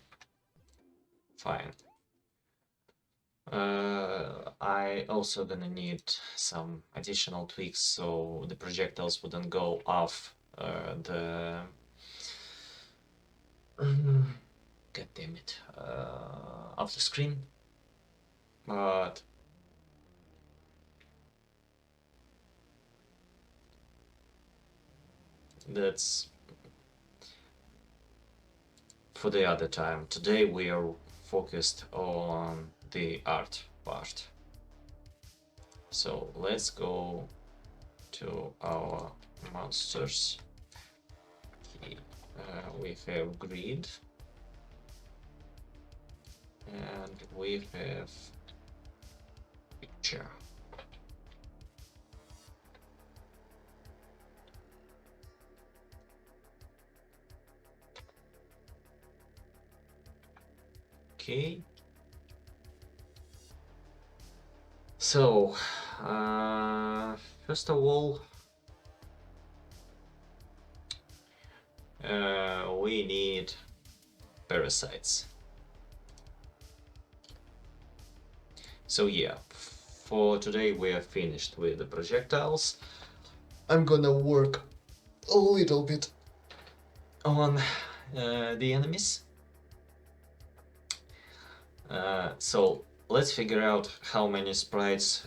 fine. I also gonna need some additional tweaks so the projectiles wouldn't go off the god damn it, off the screen, but that's for the other time. Today we are focused on the art part. So let's go to our monsters. Okay. We have grid and we have picture. Okay. So, first of all, we need parasites. So yeah, for today we are finished with the projectiles. I'm gonna work a little bit on the enemies. So let's figure out how many sprites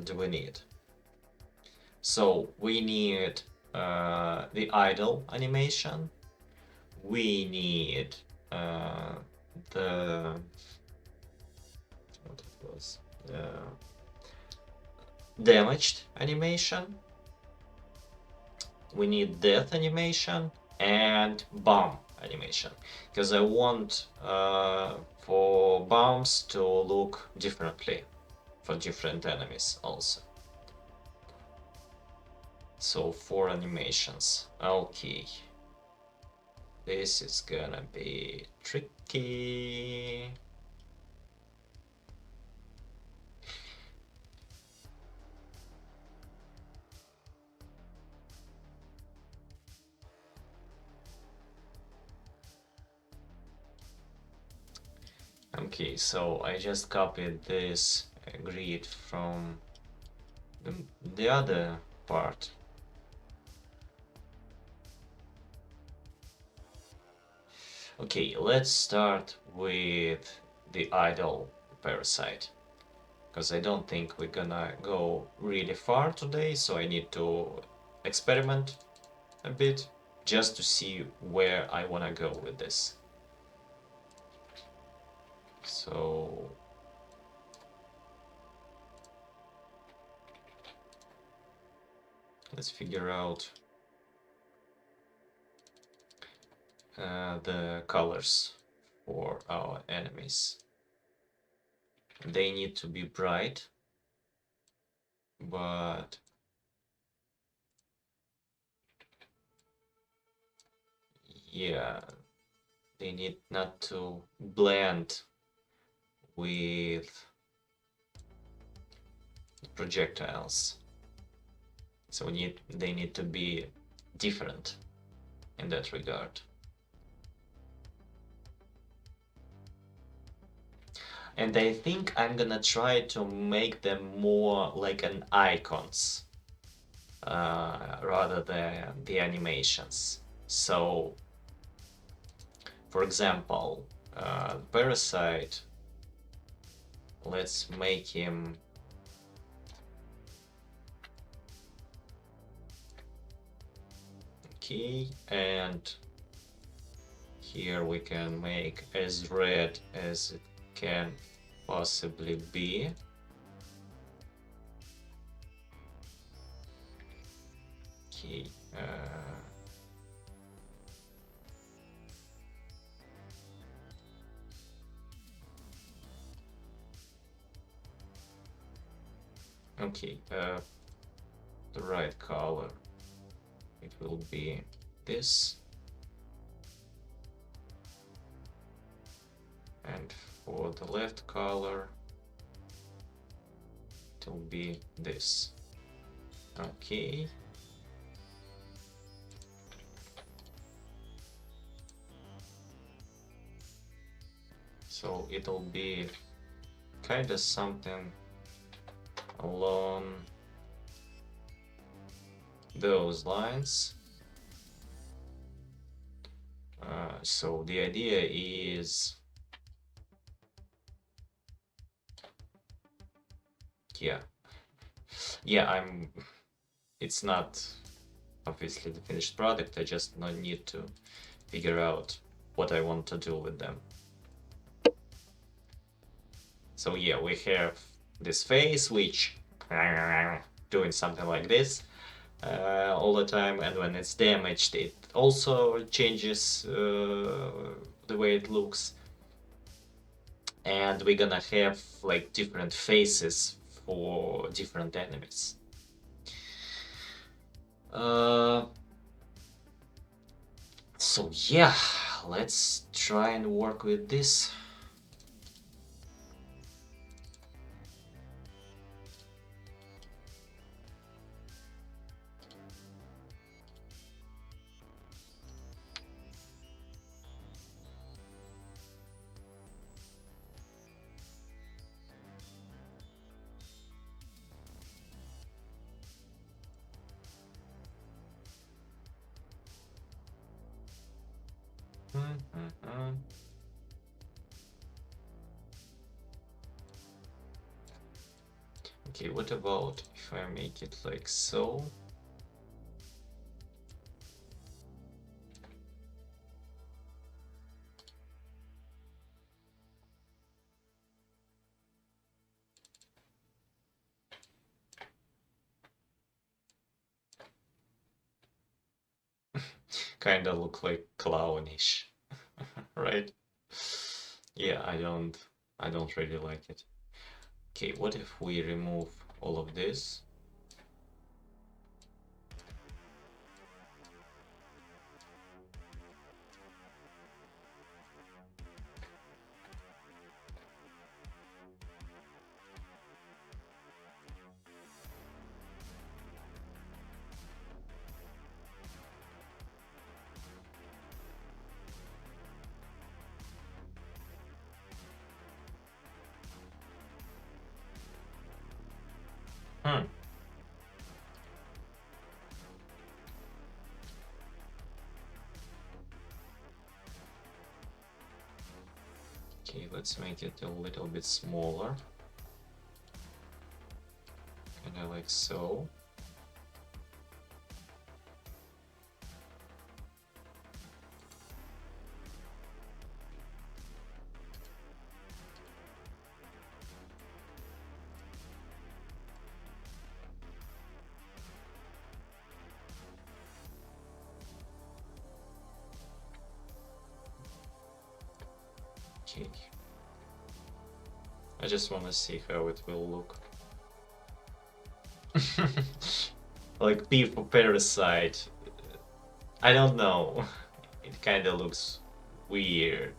do we need. So we need the idle animation. We need the what it was damaged animation. We need death animation and bomb animation, because I want for bombs to look differently for different enemies also. So 4 animations. Okay. This is gonna be tricky. Okay, so I just copied this grid from the other part. Okay, let's start with the idle parasite, because I don't think we're gonna go really far today, so I need to experiment a bit just to see where I wanna go with this. So let's figure out the colors for our enemies. They need to be bright, but yeah, they need not to blend with projectiles. So they need to be different in that regard. And I think I'm gonna try to make them more like an icons rather than the animations. So, for example, Parasite, let's make him okay, and here we can make as red as it can possibly be. Okay. Okay, the right color, it will be this, and for the left color it will be this. Okay. So it'll be kind of something along those lines. So the idea is, yeah, it's not obviously the finished product. I just need to figure out what I want to do with them. So yeah, we have this face which doing something like this all the time, and when it's damaged it also changes the way it looks, and we're gonna have like different faces for different enemies. So yeah, let's try and work with this. Okay, what about if I make it like so? Kinda look like clownish, right? Yeah, I don't really like it. Okay, what if we remove all of this? Hmm. Okay, let's make it a little bit smaller. Kinda like so. Okay. I just want to see how it will look. Like P for Parasite. I don't know. It kinda looks weird.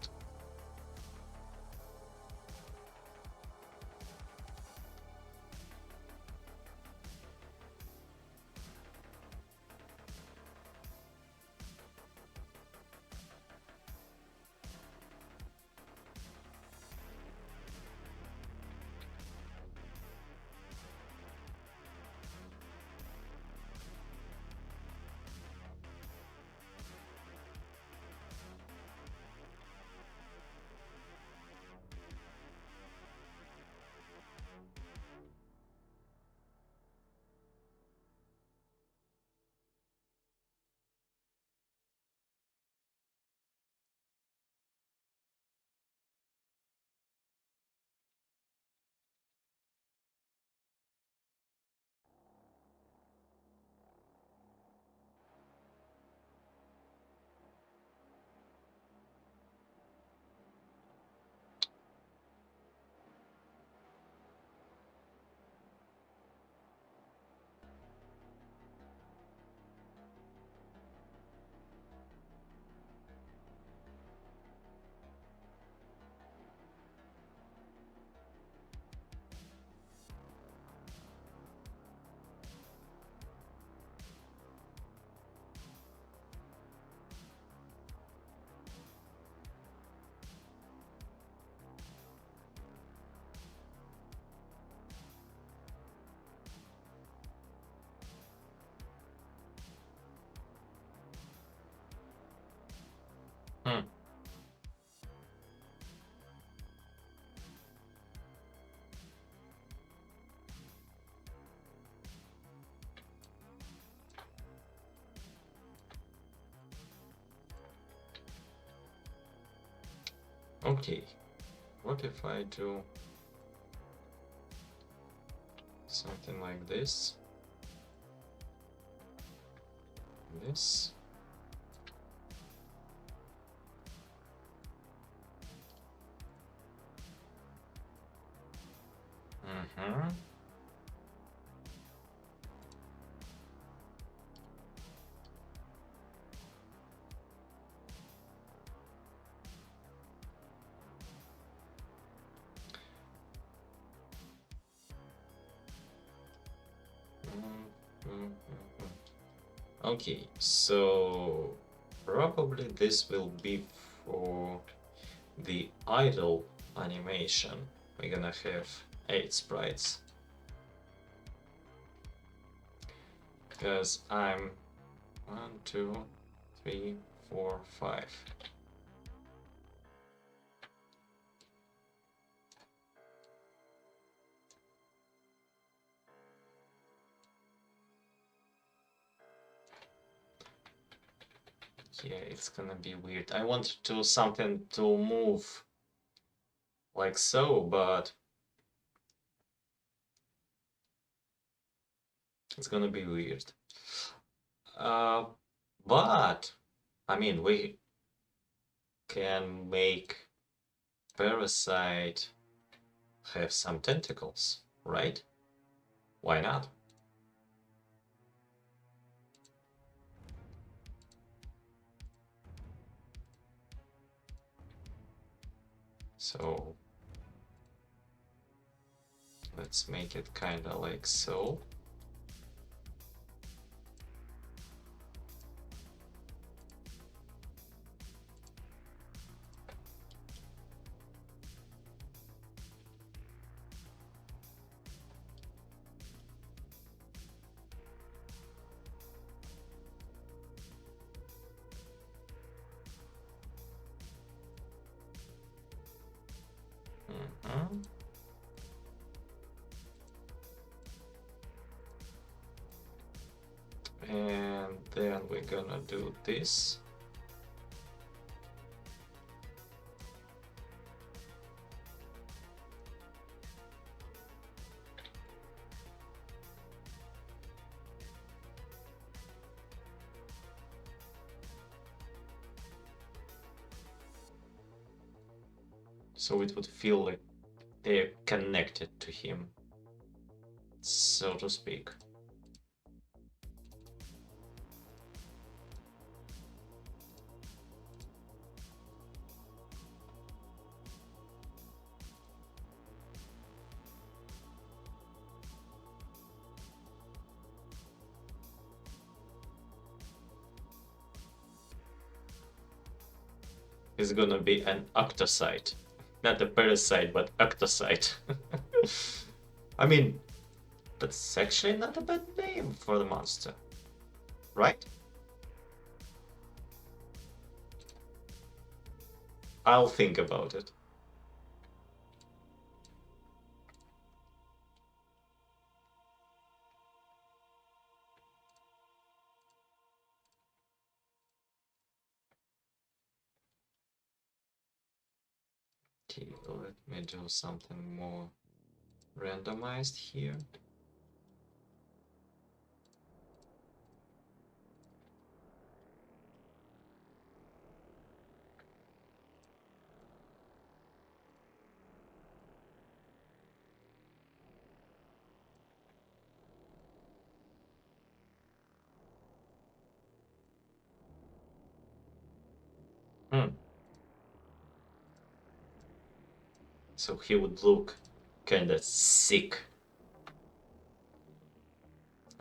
Hmm. Okay. What if I do something like this? This. Mm-hmm. Okay, so probably this will be for the idle animation. We're gonna have 8 sprites. Because I'm 1, 2, 3, 4, 5. Yeah, it's gonna be weird. I want to do something to move like so, but it's gonna be weird. Uh, but I mean, we can make Parasite have some tentacles, right? Why not? So let's make it kinda like so. Mhm. And then we're gonna do this. So it would feel like they're connected to him, so to speak. It's gonna be an octocyte. Not a parasite, but octocyte. I mean, that's actually not a bad name for the monster, right? I'll think about it. Okay, let me do something more randomized here. Hmm. So he would look kinda sick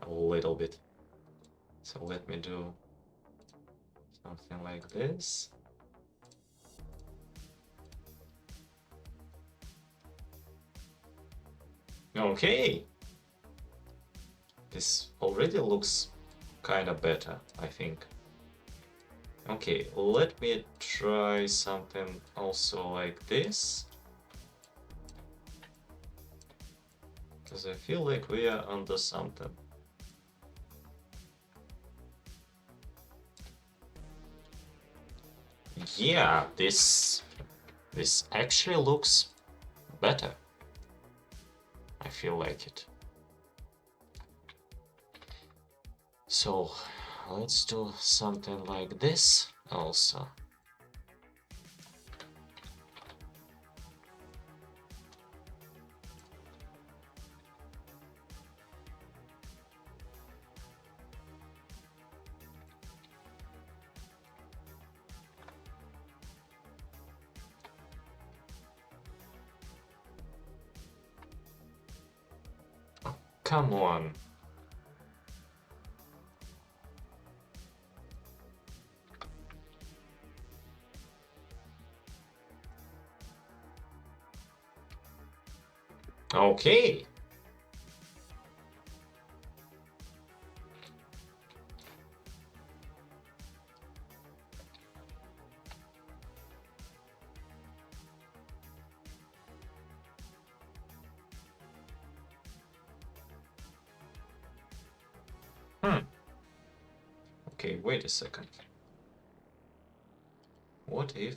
a little bit. So let me do something like this. Okay. This already looks kinda better, I think. Okay, let me try something also like this. Because I feel like we are onto something. Yeah, this actually looks better. I feel like it. So let's do something like this also. Come on. Okay. Hmm. Okay, wait a second. What if?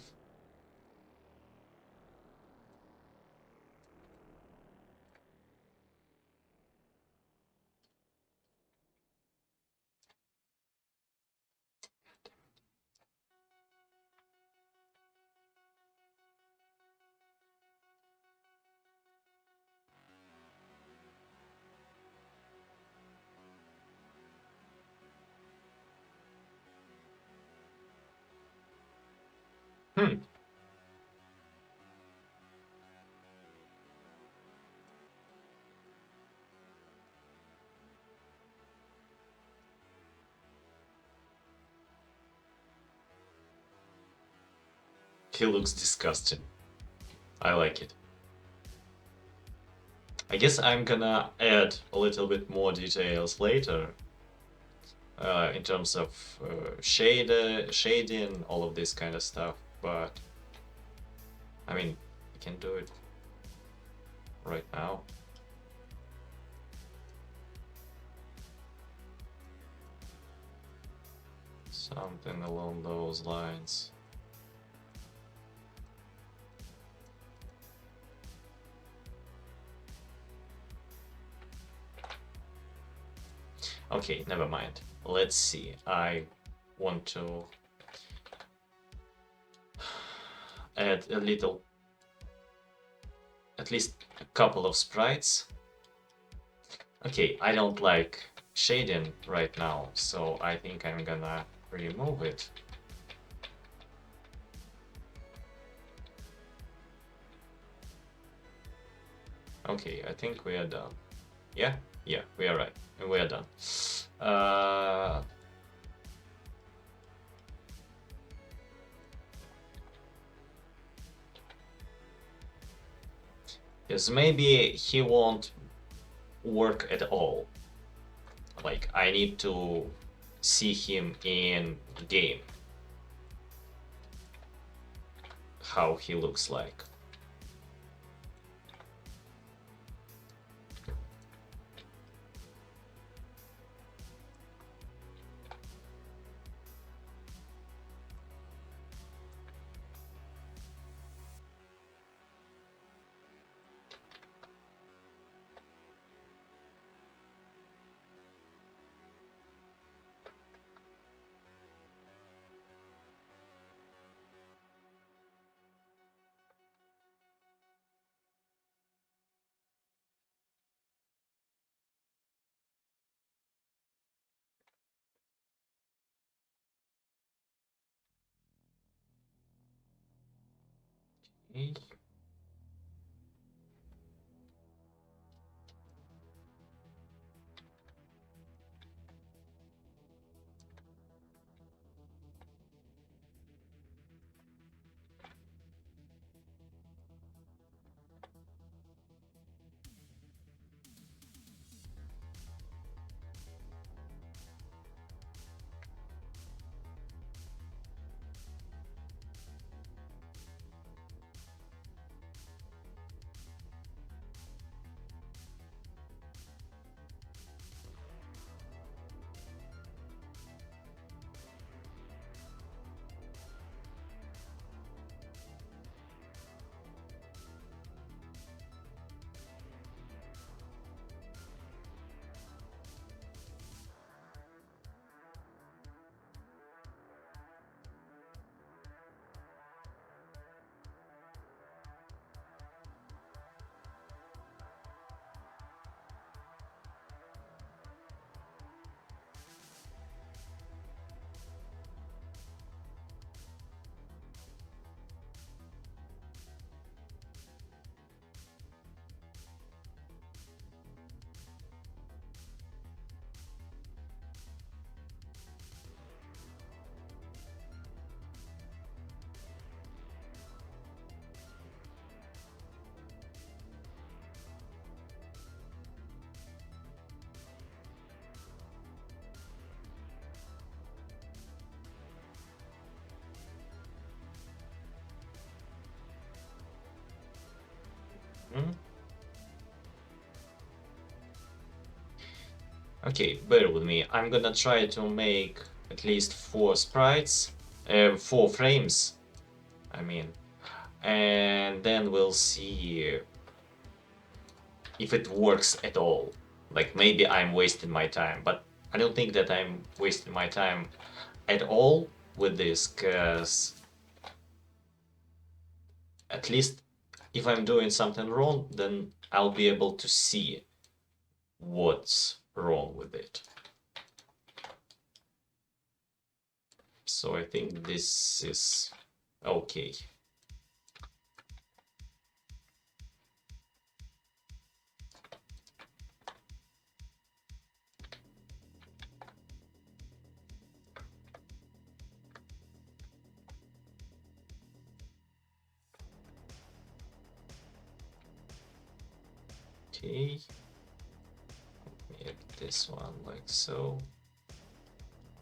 Hmm. He looks disgusting. I like it. I guess I'm gonna add a little bit more details later in terms of shading, all of this kind of stuff. But I mean, I can do it right now. Something along those lines. Okay, never mind. Let's see. I want to add a little, at least a couple of sprites. Okay, I don't like shading right now, so I think I'm gonna remove it. Okay, I think we are done. Yeah? Yeah, we are right. We are done. Yes, maybe he won't work at all. Like, I need to see him in the game. How he looks like. Okay. Mhm. Okay, bear with me. I'm gonna try to make at least 4 sprites, 4 frames I mean, and then we'll see if it works at all. Like maybe I'm wasting my time, but I don't think that I'm wasting my time at all with this, because at least if I'm doing something wrong, then I'll be able to see what's wrong with it. So I think this is okay. Okay, make this one like so.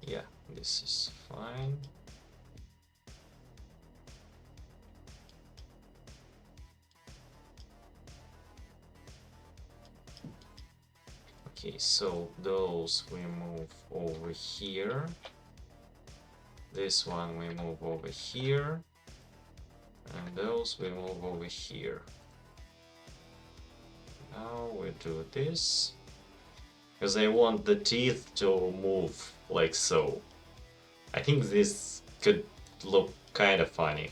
Yeah, this is fine. Okay, so those we move over here. This one we move over here. And those we move over here. Now we do this. Because I want the teeth to move like so. I think this could look kind of funny.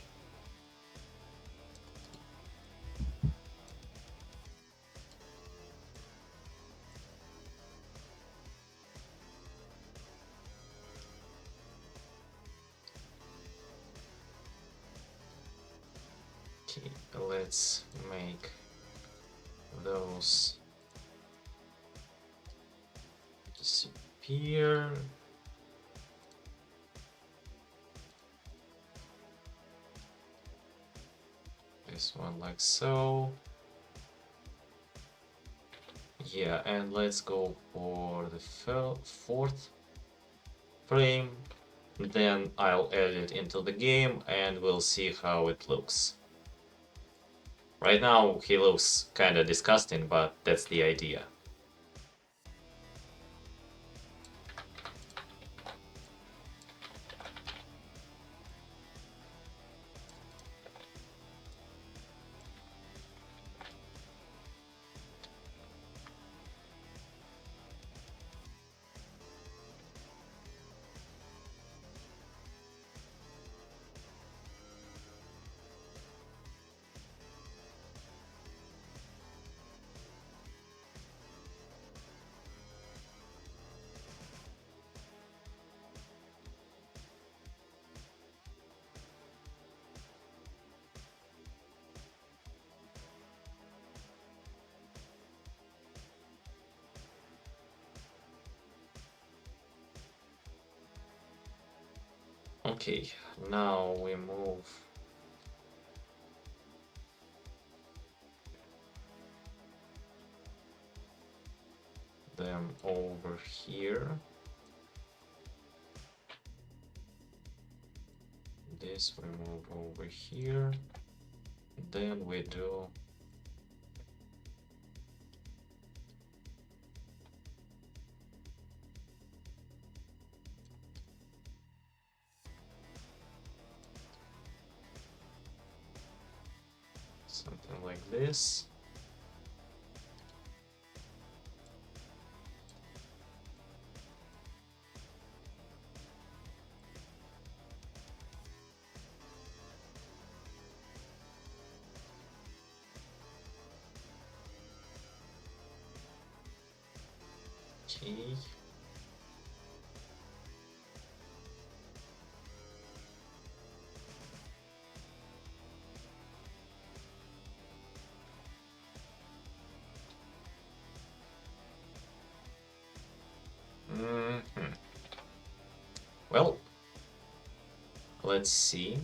Okay, let's make those disappear. This one like so. Yeah, and let's go for the fourth frame. Then I'll add it into the game and we'll see how it looks. Right now he looks kinda disgusting, but that's the idea. Okay, now we move them over here. This we move over here. Then we do something like this. Okay. Well, let's see.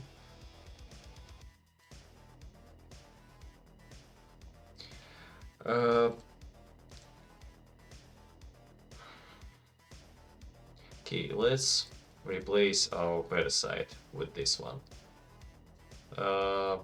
Okay, let's replace our parasite with this one. Uh,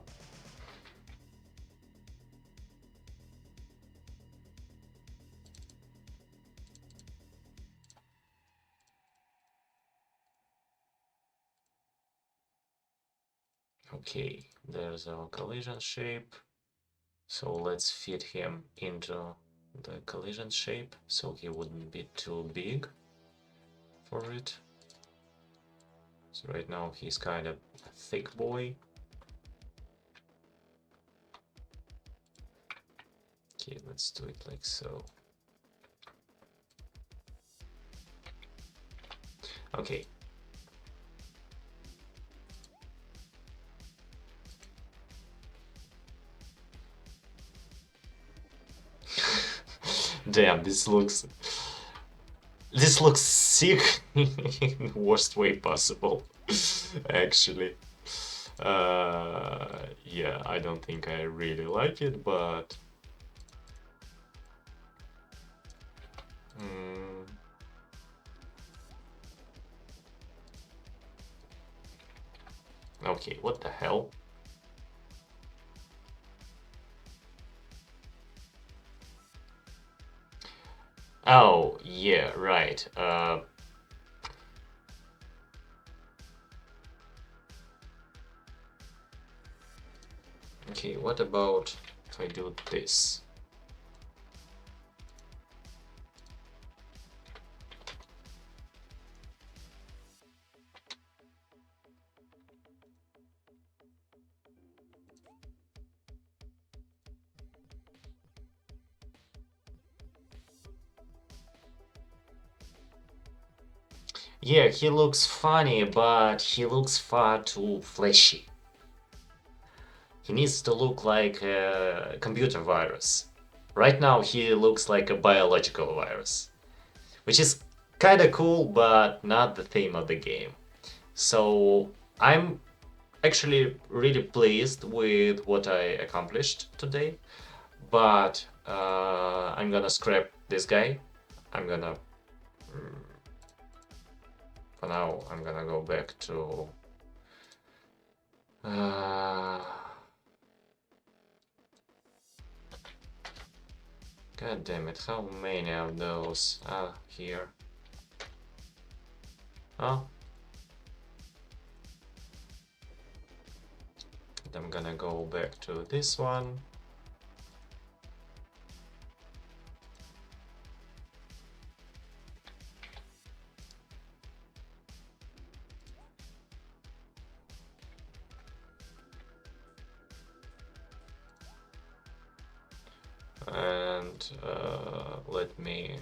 Okay, there's our collision shape. So let's fit him into the collision shape so he wouldn't be too big for it. So right now he's kind of a thick boy. Okay, let's do it like so. Okay. Damn, this looks sick in the worst way possible. Actually. Yeah, I don't think I really like it, but mm, okay, what the hell? Oh, yeah, right. Okay, what about if I do this? Yeah, he looks funny, but he looks far too fleshy. He needs to look like a computer virus. Right now, he looks like a biological virus, which is kinda cool, but not the theme of the game. So I'm actually really pleased with what I accomplished today, but I'm gonna scrap this guy. I'm gonna, for now, I'm gonna go back to. Uh, God damn it, how many of those are here? Oh. I'm gonna go back to this one. And let me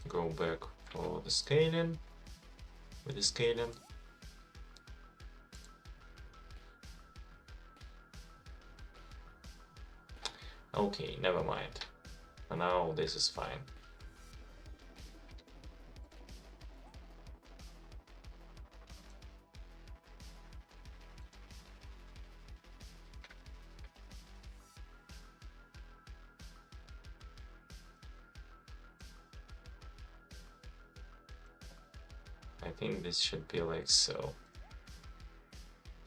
go back for the scaling. With the scaling. Okay, never mind. For now, this is fine. I think this should be like so.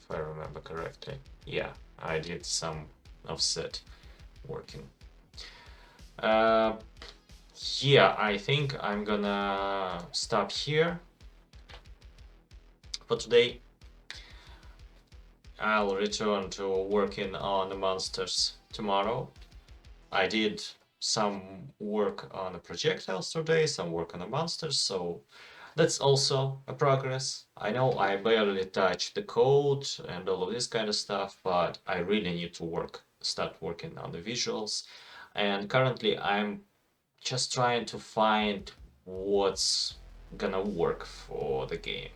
If I remember correctly. Yeah, I did some offset working. Yeah, I think I'm gonna stop here for today. I'll return to working on the monsters tomorrow. I did some work on the projectiles today, some work on the monsters, so that's also a progress. I know I barely touched the code and all of this kind of stuff, but I really need to start working on the visuals. And currently I'm just trying to find what's gonna work for the game.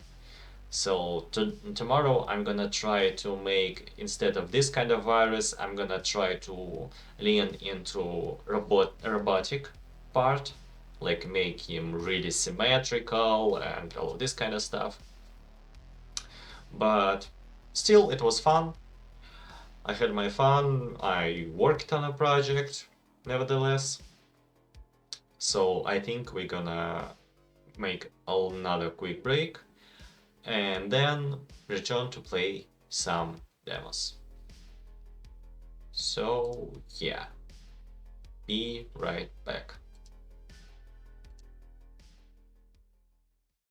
So tomorrow I'm gonna try to make, instead of this kind of virus, I'm gonna try to lean into robotic part, like make him really symmetrical and all this kind of stuff. But still, it was fun. I had my fun. I worked on a project, nevertheless. So I think we're gonna make another quick break and then return to play some demos. So yeah, be right back.